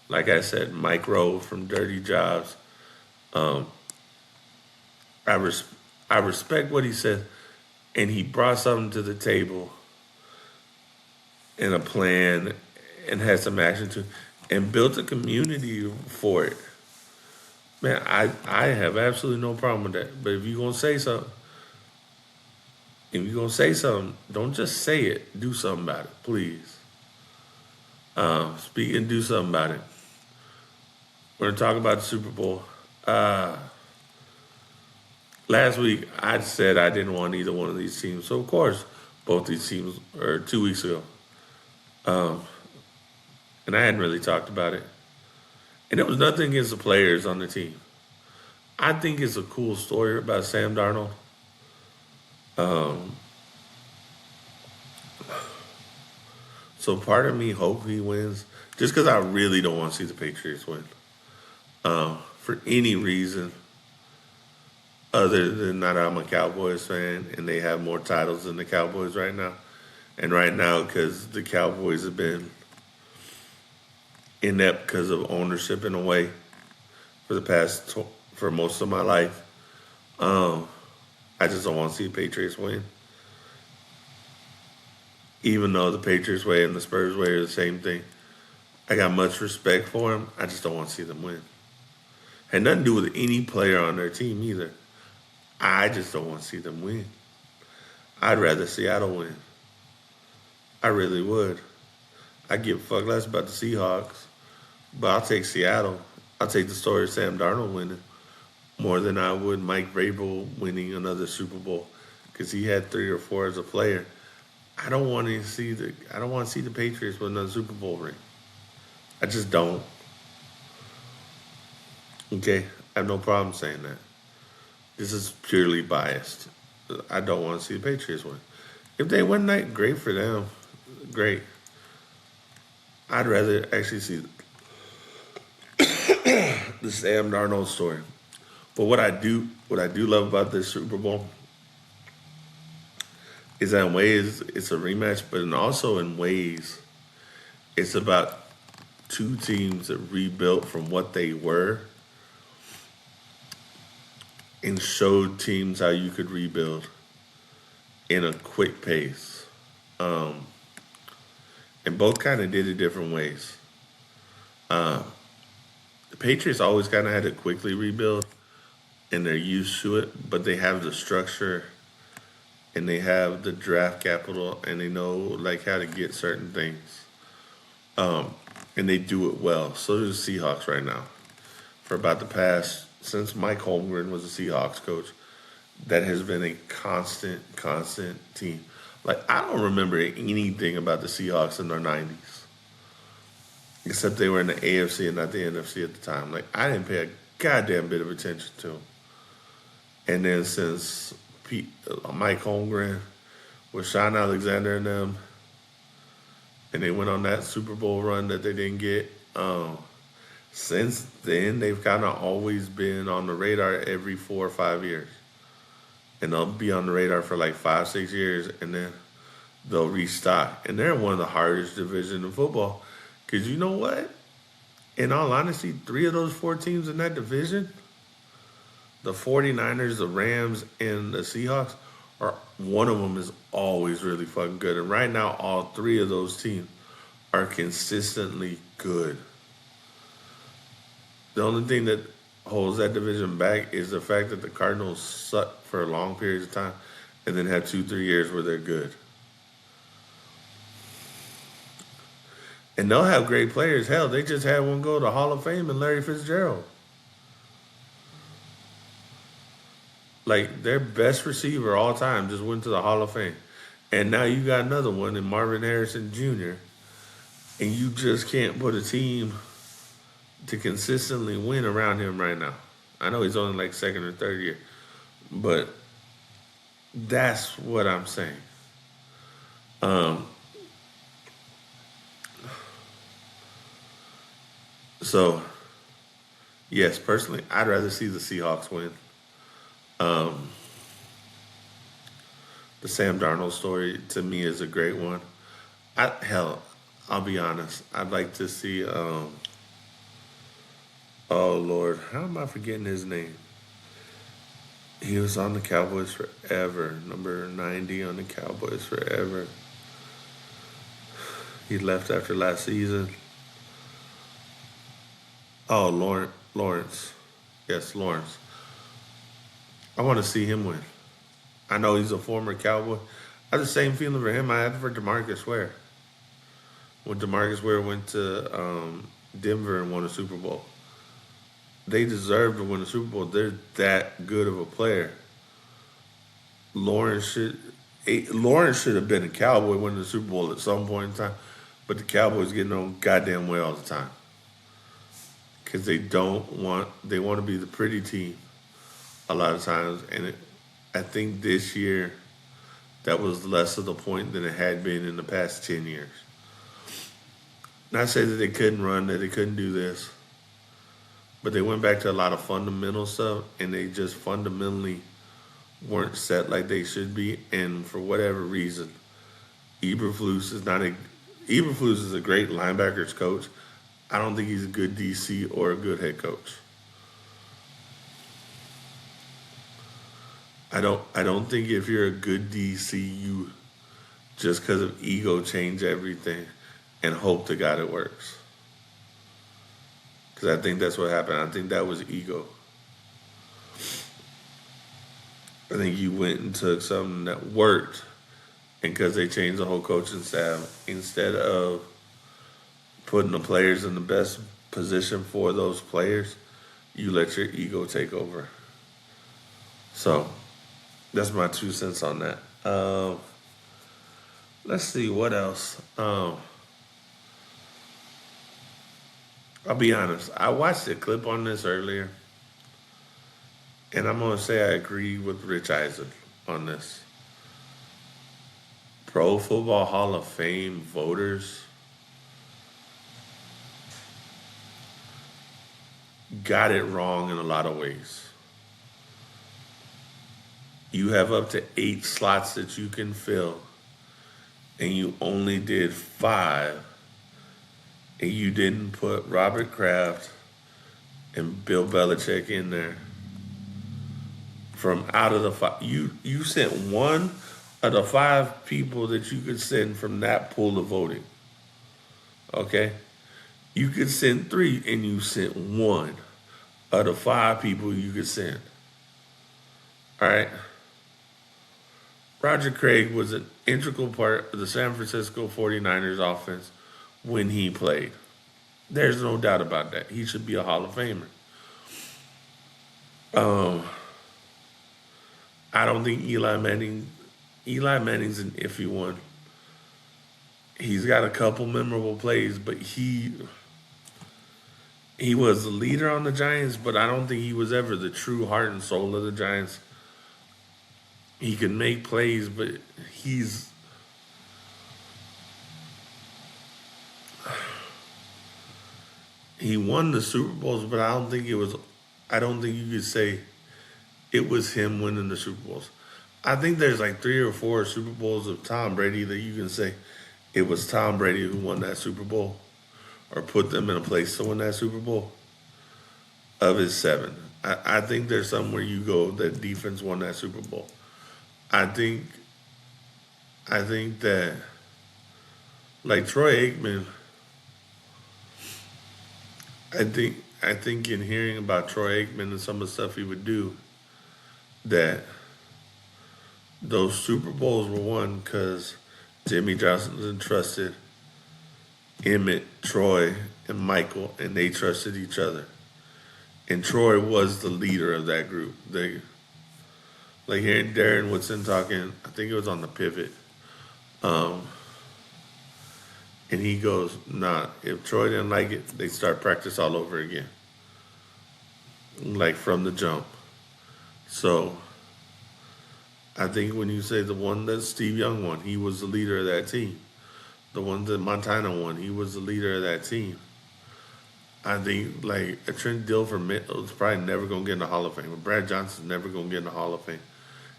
Like I said, Mike Rowe from Dirty Jobs. I respect what he said, and he brought something to the table and a plan and had some action to and built a community for it. Man, I have absolutely no problem with that. But if you're going to say something, don't just say it. Do something about it, please. Speak and do something about it. We're gonna talk about the Super Bowl. Uh, Last week I said I didn't want either one of these teams, so of course both these teams, or 2 weeks ago, and I hadn't really talked about it. And it was nothing against the players on the team. I think it's a cool story about Sam Darnold. So part of me hope he wins, just because I really don't want to see the Patriots win for any reason other than that I'm a Cowboys fan and they have more titles than the Cowboys right now. And right now, because the Cowboys have been inept because of ownership in a way for most of my life. Um, I just don't want to see the Patriots win. Even though the Patriots way and the Spurs way are the same thing. I got much respect for them. I just don't want to see them win. Had nothing to do with any player on their team either. I just don't want to see them win. I'd rather Seattle win. I really would. I give a fuck less about the Seahawks, but I'll take Seattle. I'll take the story of Sam Darnold winning more than I would Mike Vrabel winning another Super Bowl because he had 3 or 4 as a player. I don't want to see the Patriots with another Super Bowl ring. I just don't. Okay, I have no problem saying that. This is purely biased. I don't want to see the Patriots win. If they win tonight, great for them. Great. I'd rather actually see the Sam Darnold story. But what I do love about this Super Bowl is that in ways it's a rematch, but also in ways it's about two teams that rebuilt from what they were and showed teams how you could rebuild in a quick pace. And both kind of did it different ways. The Patriots always kind of had to quickly rebuild, and they're used to it, but they have the structure and they have the draft capital and they know like how to get certain things. And they do it well. So do the Seahawks right now. For about the past, since Mike Holmgren was a Seahawks coach, that has been a constant team. Like, I don't remember anything about the Seahawks in their 90s, except they were in the AFC and not the NFC at the time. Like, I didn't pay a goddamn bit of attention to them. And then since Mike Holmgren with Sean Alexander and them, and they went on that Super Bowl run that they didn't get, since then, they've kind of always been on the radar every 4 or 5 years. And they'll be on the radar for like 5, 6 years, and then they'll restock. And they're in one of the hardest divisions in football. Because you know what? In all honesty, 3 of those 4 teams in that division, the 49ers, the Rams, and the Seahawks, one of them is always really fucking good. And right now, all 3 of those teams are consistently good. The only thing that holds that division back is the fact that the Cardinals suck for long periods of time and then have 2, 3 years where they're good. And they'll have great players. Hell, they just had one go to Hall of Fame and Larry Fitzgerald. Like, their best receiver all time just went to the Hall of Fame. And now you got another one in Marvin Harrison Jr. And you just can't put a team to consistently win around him right now. I know he's only like 2nd or 3rd year. But that's what I'm saying. So, yes, personally, I'd rather see the Seahawks win. The Sam Darnold story, to me, is a great one. I'll be honest. I'd like to see, oh, Lord, how am I forgetting his name? He was on the Cowboys forever. Number 90 on the Cowboys forever. He left after last season. Oh, Lawrence. Yes, Lawrence. I want to see him win. I know he's a former Cowboy. I have the same feeling for him I had for DeMarcus Ware. when DeMarcus Ware went to Denver and won a Super Bowl. They deserve to win a Super Bowl. They're that good of a player. Lawrence should Lawrence should have been a Cowboy winning the Super Bowl at some point in time, but the Cowboys getting on goddamn way all the time because they want to be the pretty team a lot of times, and I think this year that was less of the point than it had been in the past 10 years. Not say that they couldn't run, that they couldn't do this, but they went back to a lot of fundamental stuff, and they just fundamentally weren't set like they should be. And for whatever reason, Eberflus is a great linebackers coach. I don't think he's a good DC or a good head coach. I don't think if you're a good DC, you just because of ego change everything and hope to God it works. Because I think that's what happened. I think that was ego. I think you went and took something that worked, and because they changed the whole coaching staff, instead of putting the players in the best position for those players, you let your ego take over. So that's my 2 cents on that. Let's see what else. I'll be honest. I watched a clip on this earlier, and I'm going to say I agree with Rich Eisen on this. Pro Football Hall of Fame voters got it wrong in a lot of ways. You have up to 8 slots that you can fill, and you only did 5, and you didn't put Robert Kraft and Bill Belichick in there. From out of the 5, you sent 1 of the 5 people that you could send from that pool of voting. Okay? You could send 3, and you sent 1 of the 5 people you could send. All right? Roger Craig was an integral part of the San Francisco 49ers offense when he played. There's no doubt about that. He should be a Hall of Famer. I don't think Eli Manning's an iffy one. He's got a couple memorable plays, but he was the leader on the Giants, but I don't think he was ever the true heart and soul of the Giants. He can make plays, but he won the Super Bowls, but I don't think you could say it was him winning the Super Bowls. I think there's like 3 or 4 Super Bowls of Tom Brady that you can say it was Tom Brady who won that Super Bowl or put them in a place to win that Super Bowl of his 7. I think there's somewhere you go that defense won that Super Bowl. I think that, like Troy Aikman, I think in hearing about Troy Aikman and some of the stuff he would do, that those Super Bowls were won because Jimmy Johnson trusted Emmett, Troy, and Michael, and they trusted each other. And Troy was the leader of that group. Like hearing Darren Woodson talking, I think it was on the pivot, and he goes, nah, if Troy didn't like it, they start practice all over again. Like from the jump. So I think when you say the one that Steve Young won, he was the leader of that team. The one that Montana won, he was the leader of that team. I think like a Trent Dilfer was probably never going to get in the Hall of Fame. But Brad Johnson's never going to get in the Hall of Fame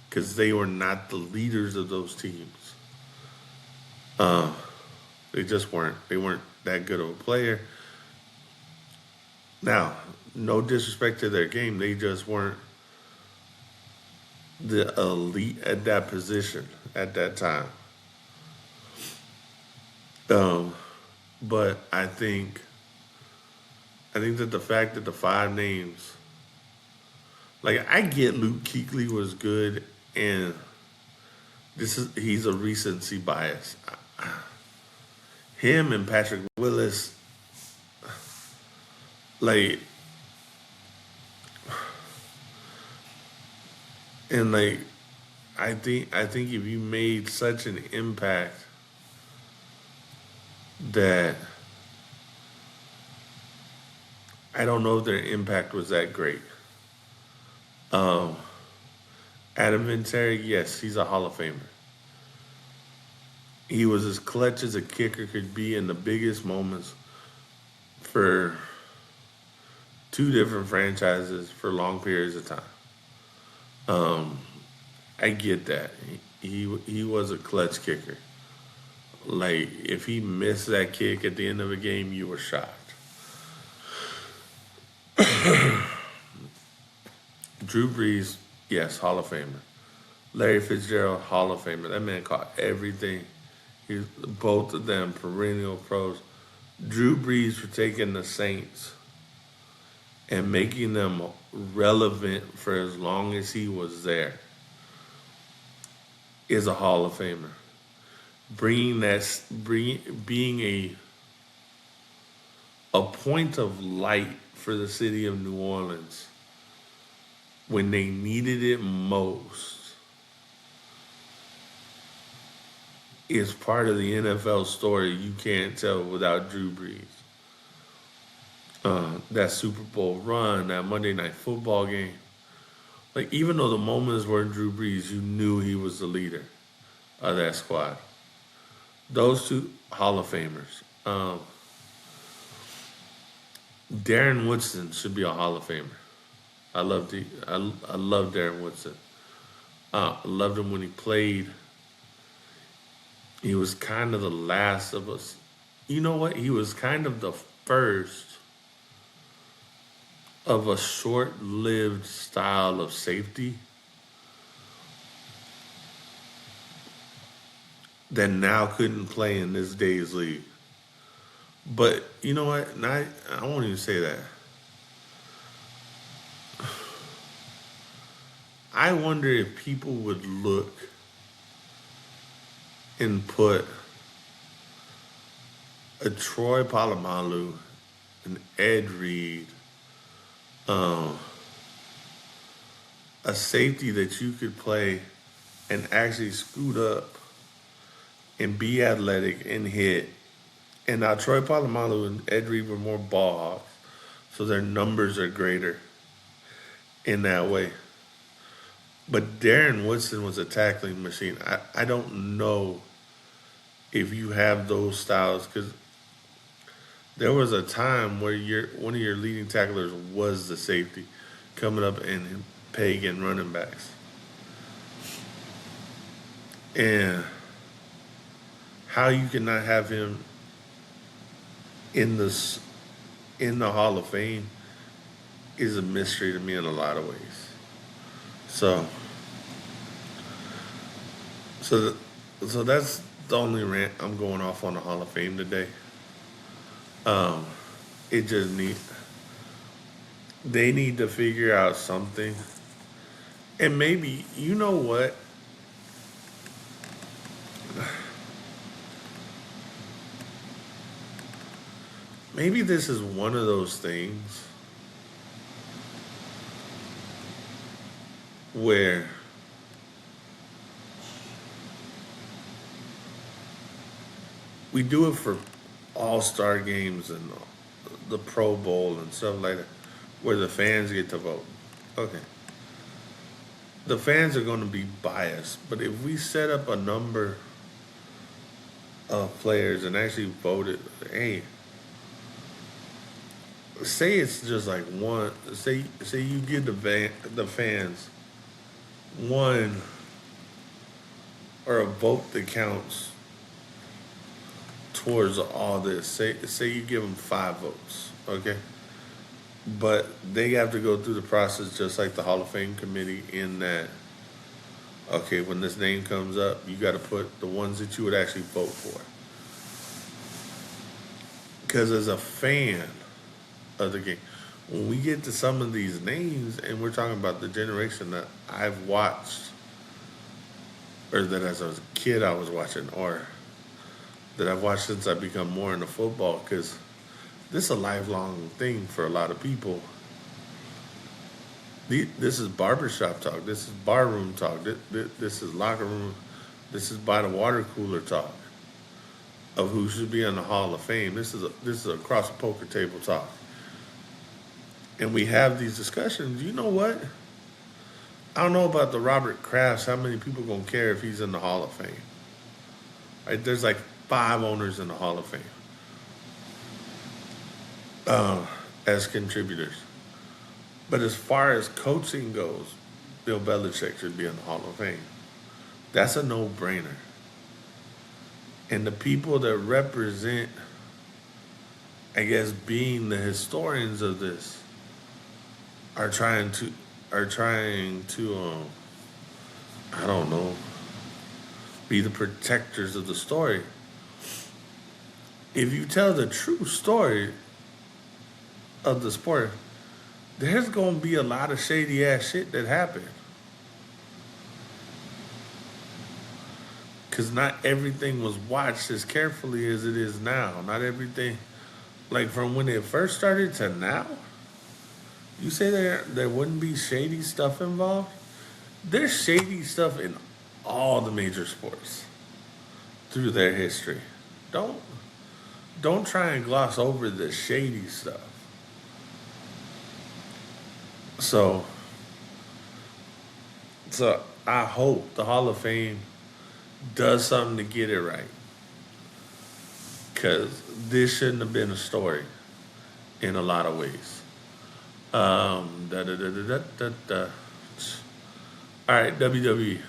because they were not the leaders of those teams. They just weren't. They weren't that good of a player. Now, no disrespect to their game, they just weren't the elite at that position at that time. But I think that the fact that the 5 names, like I get Luke Kuechly was good, and he's a recency bias. him and Patrick Willis, like, and like, I think if you made such an impact that I don't know if their impact was that great. Um, Adam Vinatieri, yes, he's a Hall of Famer. He was as clutch as a kicker could be in the biggest moments for two different franchises for long periods of time. Um, I get that. He was a clutch kicker. Like if he missed that kick at the end of a game, you were shocked. Drew Brees, yes, Hall of Famer. Larry Fitzgerald, Hall of Famer. That man caught everything. Both of them perennial pros. Drew Brees for taking the Saints and making them relevant for as long as he was there is a Hall of Famer. Being a point of light for the city of New Orleans when they needed it most is part of the NFL story you can't tell without Drew Brees. That Super Bowl run, that Monday Night Football game. Like, even though the moments weren't Drew Brees, you knew he was the leader of that squad. Those two Hall of Famers. Darren Woodson should be a Hall of Famer. I love Darren Woodson. I loved him when he played. He was kind of the last of us. You know what? He was kind of the first of a short-lived style of safety that now couldn't play in this day's league. But you know what? I won't even say that. I wonder if people would look and put a Troy Polamalu, an Ed Reed, a safety that you could play and actually scoot up and be athletic and hit. And now Troy Polamalu and Ed Reed were more ball hawks, so their numbers are greater in that way. But Darren Woodson was a tackling machine. I don't know if you have those styles because there was a time where one of your leading tacklers was the safety coming up and pegging running backs. And how you cannot have him in the Hall of Fame is a mystery to me in a lot of ways. So so so that's the only rant I'm going off on the Hall of Fame today. Um, it just they need to figure out something, and maybe you know what. Maybe this is one of those things where we do it for all-star games and the Pro Bowl and stuff like that, where the fans get to vote. Okay. The fans are going to be biased, but if we set up a number of players and actually voted, hey, say it's just like one, say you give the fans one or a vote that counts towards all this. Say you give them 5 votes, okay? But they have to go through the process just like the Hall of Fame committee in that, okay, when this name comes up, you got to put the ones that you would actually vote for. Because as a fan of the game, when we get to some of these names, and we're talking about the generation that I've watched, or that as I was a kid I was watching, or that I've watched since I've become more into football, because this is a lifelong thing for a lot of people. This is barbershop talk. This is barroom talk. This is locker room. This is by the water cooler talk of who should be in the Hall of Fame. This is across the poker table talk, and we have these discussions. You know what? I don't know about the Robert Krafts. How many people gonna care if he's in the Hall of Fame? Right? There's like 5 owners in the Hall of Fame as contributors. But as far as coaching goes, Bill Belichick should be in the Hall of Fame. That's a no-brainer. And the people that represent, I guess, being the historians of this are trying to I don't know, be the protectors of the story. If you tell the true story of the sport, there's going to be a lot of shady ass shit that happened. Because not everything was watched as carefully as it is now. Not everything, like from when it first started to now, you say there wouldn't be shady stuff involved? There's shady stuff in all the major sports through their history. Don't try and gloss over the shady stuff. So I hope the Hall of Fame does something to get it right. Because this shouldn't have been a story in a lot of ways. Da, da, da, da, da, da, da. All right, WWE.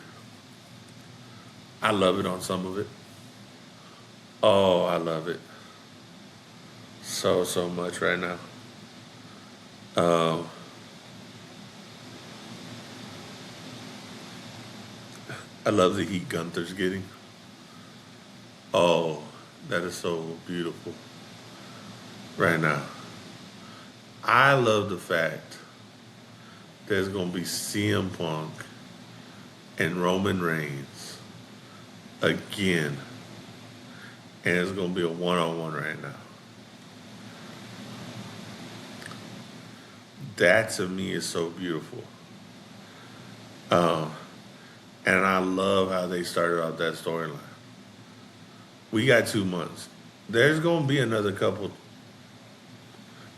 I love it on some of it. Oh, I love it so much right now. I love the heat Gunther's getting. Oh, that is so beautiful right now. I love the fact there's going to be CM Punk and Roman Reigns again. And it's going to be a one-on-one right now. That to me is so beautiful. And I love how they started out that storyline. We got 2 months. There's going to be another couple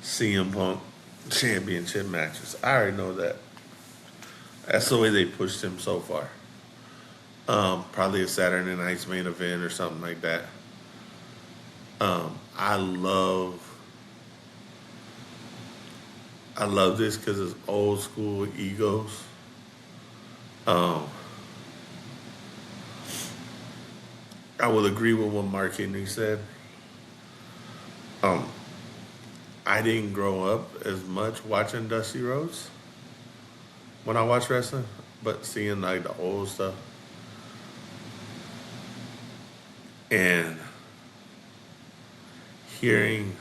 CM Punk championship matches. I already know that. That's the way they pushed him so far. Probably a Saturday Night's main event or something like that. I love this because it's old school egos. I will agree with what Mark Henry said. I didn't grow up as much watching Dusty Rhodes when I watched wrestling, but seeing like the old stuff and hearing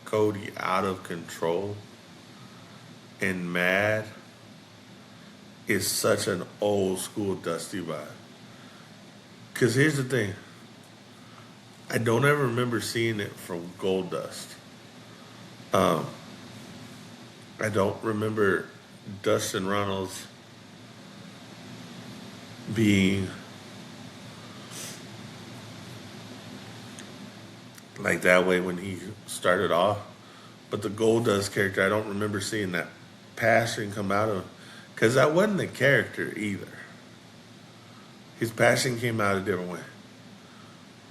Cody out of control and mad is such an old school Dusty vibe. Because here's the thing. I don't ever remember seeing it from Goldust. I don't remember Dustin Runnels being like that way when he started off. But the Goldust character, I don't remember seeing that passion come out of him. Because that wasn't the character either. His passion came out a different way.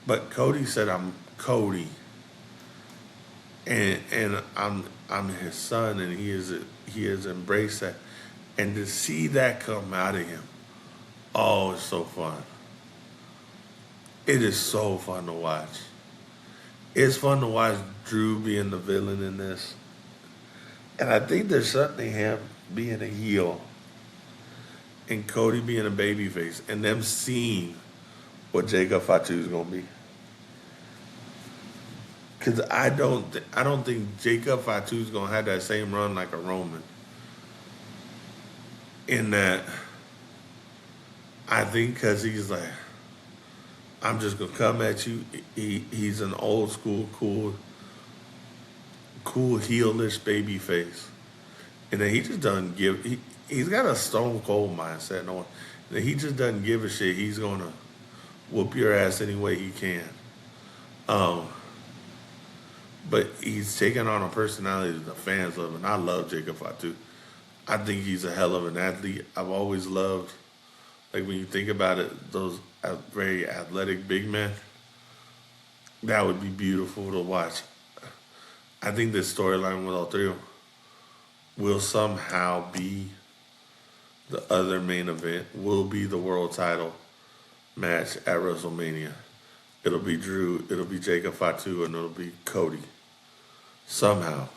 But Cody said, "I'm Cody, and I'm his son, and he has embraced that." And to see that come out of him, oh, it's so fun. It is so fun to watch. It's fun to watch Drew being the villain in this, and I think there's something to him being a heel, and Cody being a babyface, and them seeing what Jacob Fatu is gonna be. Because I don't think Jacob Fatu is gonna have that same run like a Roman. In that, I think because he's like I'm just gonna come at you. He's an old school, cool heelish baby face, and then he just doesn't give. He's got a stone cold mindset. No, that he just doesn't give a shit. He's gonna whoop your ass any way he can. Um, but he's taking on a personality that the fans love, and I love Jacob Fatu. I think he's a hell of an athlete. I've always loved, like when you think about it, those very athletic big men. That would be beautiful to watch. I think this storyline with all three of them will somehow be the other main event. Will be the world title match at WrestleMania. It'll be Drew. It'll be Jacob Fatu, and it'll be Cody somehow.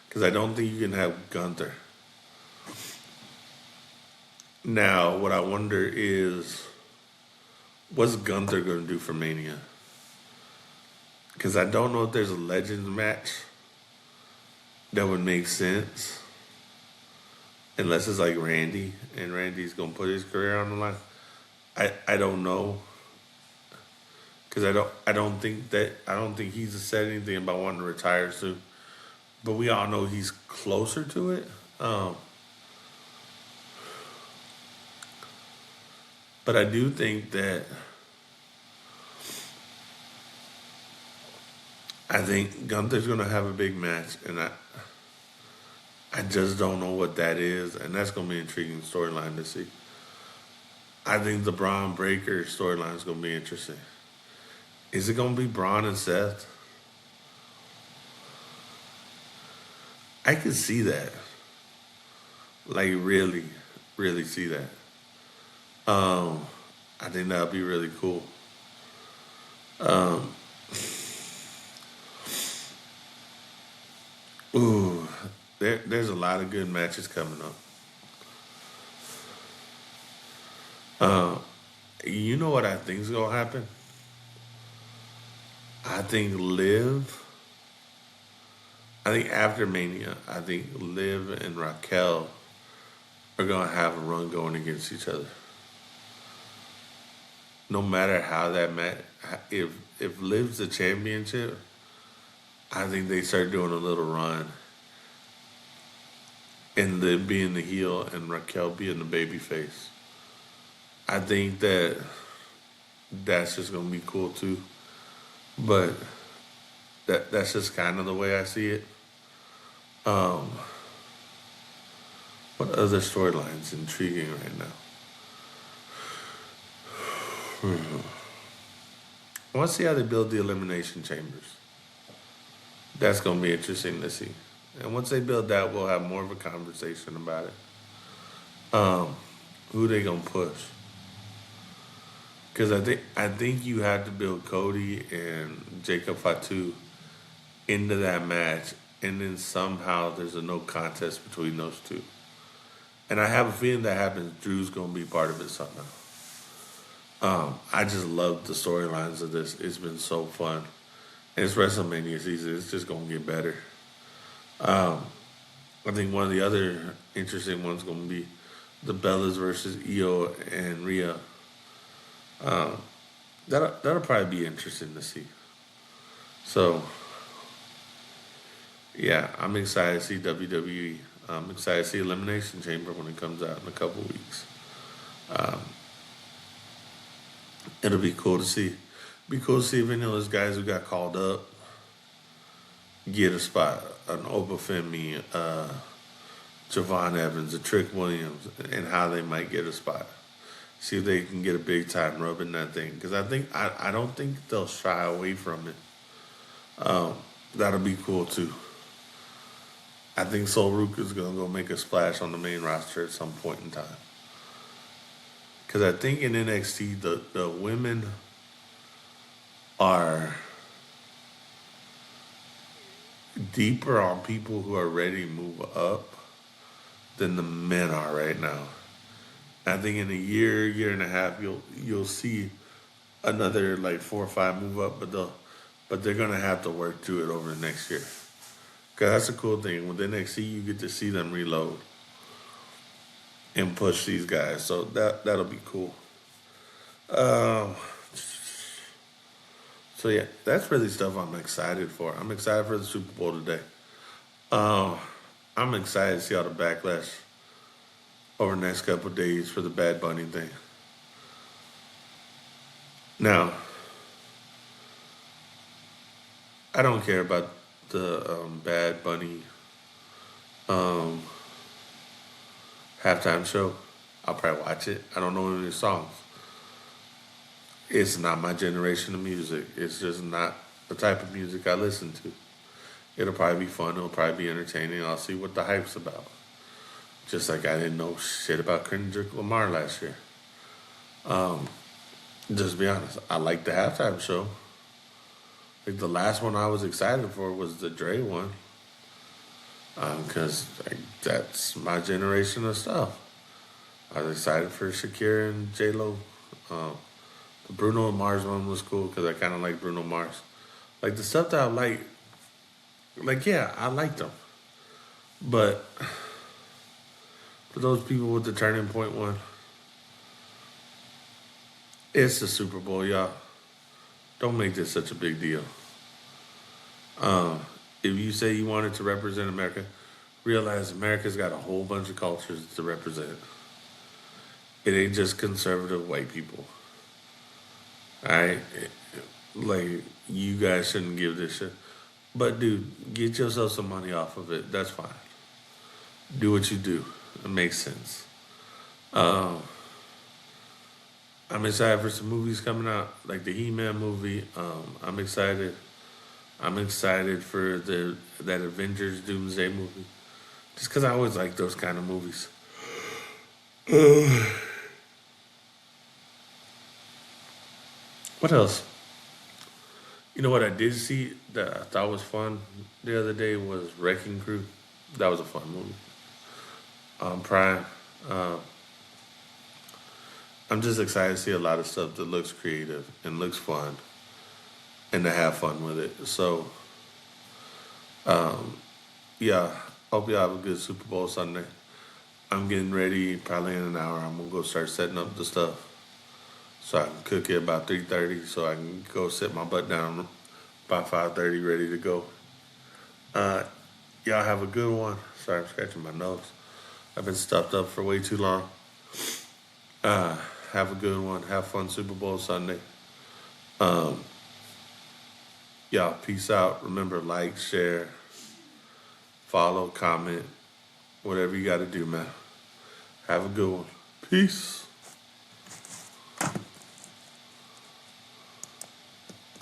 Because I don't think you can have Gunther. Now, what I wonder is, what's Gunther going to do for Mania? Because I don't know if there's a Legends match that would make sense. Unless it's like Randy, and Randy's going to put his career on the line. I don't know. Because I don't think he's said anything about wanting to retire soon. But we all know he's closer to it. But I do think that I think Gunther's going to have a big match, and I just don't know what that is, and that's going to be an intriguing storyline to see. I think the Braun Breaker storyline is going to be interesting. Is it going to be Braun and Seth? I can see that. Like, really, really see that. I think that would be really cool. Um, ooh, there's a lot of good matches coming up. You know what I think is going to happen? I think after Mania, I think Liv and Raquel are going to have a run going against each other. No matter how that match, if Liv's the championship, I think they start doing a little run, and Liv being the heel and Raquel being the baby face. I think that's just gonna be cool too. But that's just kind of the way I see it. Um, what other storylines intriguing right now? I want to see how they build the elimination chambers. That's going to be interesting to see. And once they build that, we'll have more of a conversation about it. Who they going to push? Because I think you have to build Cody and Jacob Fatu into that match, and then somehow there's a no contest between those two. And I have a feeling that happens. Drew's going to be part of it somehow. I just love the storylines of this. It's been so fun. And it's WrestleMania season. It's just going to get better. I think one of the other interesting ones going to be the Bellas versus Io and Rhea. That'll probably be interesting to see. So, yeah, I'm excited to see WWE. I'm excited to see Elimination Chamber when it comes out in a couple weeks. It'll be cool to see. Be cool to see if any of those guys who got called up get a spot. An Obafemi, Javon Evans, a Trick Williams, and how they might get a spot. See if they can get a big time rub in that thing. Because I don't think they'll shy away from it. That'll be cool too. I think Sol Ruka's going to go make a splash on the main roster at some point in time. Because I think in NXT, the women are deeper on people who are ready to move up than the men are right now. I think in a year and a half, you'll see another like 4 or 5 move up, but they're gonna have to work through it over the next year. Cause that's a cool thing. With NXT, you get to see them reload and push these guys. So that'll be cool. So yeah, that's really stuff I'm excited for. I'm excited for the Super Bowl today. Uh, I'm excited to see all the backlash over the next couple of days for the Bad Bunny thing. Now, I don't care about the Bad Bunny um, halftime show. I'll probably watch it. I don't know any songs. It's not my generation of music. It's just not the type of music I listen to. It'll probably be fun. It'll probably be entertaining. I'll see what the hype's about. Just like I didn't know shit about Kendrick Lamar last year. Just to be honest, I like the halftime show. Like the last one I was excited for was the Dre one, because that's my generation of stuff. I was excited for Shakira and J Lo. Um, the Bruno Mars one was cool because I kind of like Bruno Mars. Like the stuff that I like yeah, I liked them. But for those people with the Turning Point one, it's the Super Bowl, y'all. Don't make this such a big deal. Uh, if you say you wanted to represent America, realize America's got a whole bunch of cultures to represent. It ain't just conservative white people. All right, like you guys shouldn't give this shit. But dude, get yourself some money off of it. That's fine. Do what you do. It makes sense. Um, I'm excited for some movies coming out, like the He-Man movie. I'm excited. I'm excited for the that Avengers Doomsday movie, just because I always like those kind of movies. What else? You know what I did see that I thought was fun the other day was Wrecking Crew. That was a fun movie. Prime. Uh, I'm just excited to see a lot of stuff that looks creative and looks fun, and to have fun with it. So, um, yeah, hope y'all have a good Super Bowl Sunday. I'm getting ready. Probably in an hour, I'm gonna go start setting up the stuff so I can cook it about 3:30. So I can go sit my butt down by 5:30, ready to go. Uh, y'all have a good one. Sorry, I'm scratching my nose. I've been stuffed up for way too long. Uh, have a good one. Have fun Super Bowl Sunday. Um, y'all, peace out. Remember, like, share, follow, comment, whatever you got to do, man. Have a good one. Peace.